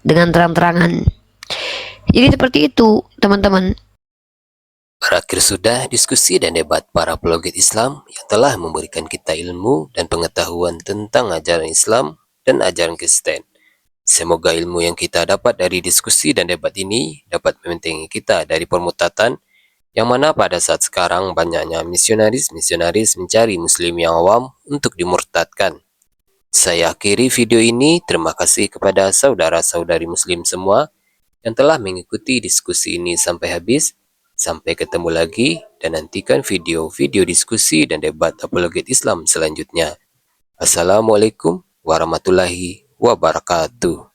dengan terang-terangan. Jadi seperti itu, teman-teman. Berakhir sudah diskusi dan debat para apologet Islam yang telah memberikan kita ilmu dan pengetahuan tentang ajaran Islam dan ajaran Kristen. Semoga ilmu yang kita dapat dari diskusi dan debat ini dapat membentengi kita dari permutatan, yang mana pada saat sekarang banyaknya misionaris-misionaris mencari muslim yang awam untuk dimurtadkan. Saya akhiri video ini. Terima kasih kepada saudara-saudari muslim semua yang telah mengikuti diskusi ini sampai habis. Sampai ketemu lagi dan nantikan video-video diskusi dan debat apologet Islam selanjutnya. Assalamualaikum warahmatullahi wabarakatuh.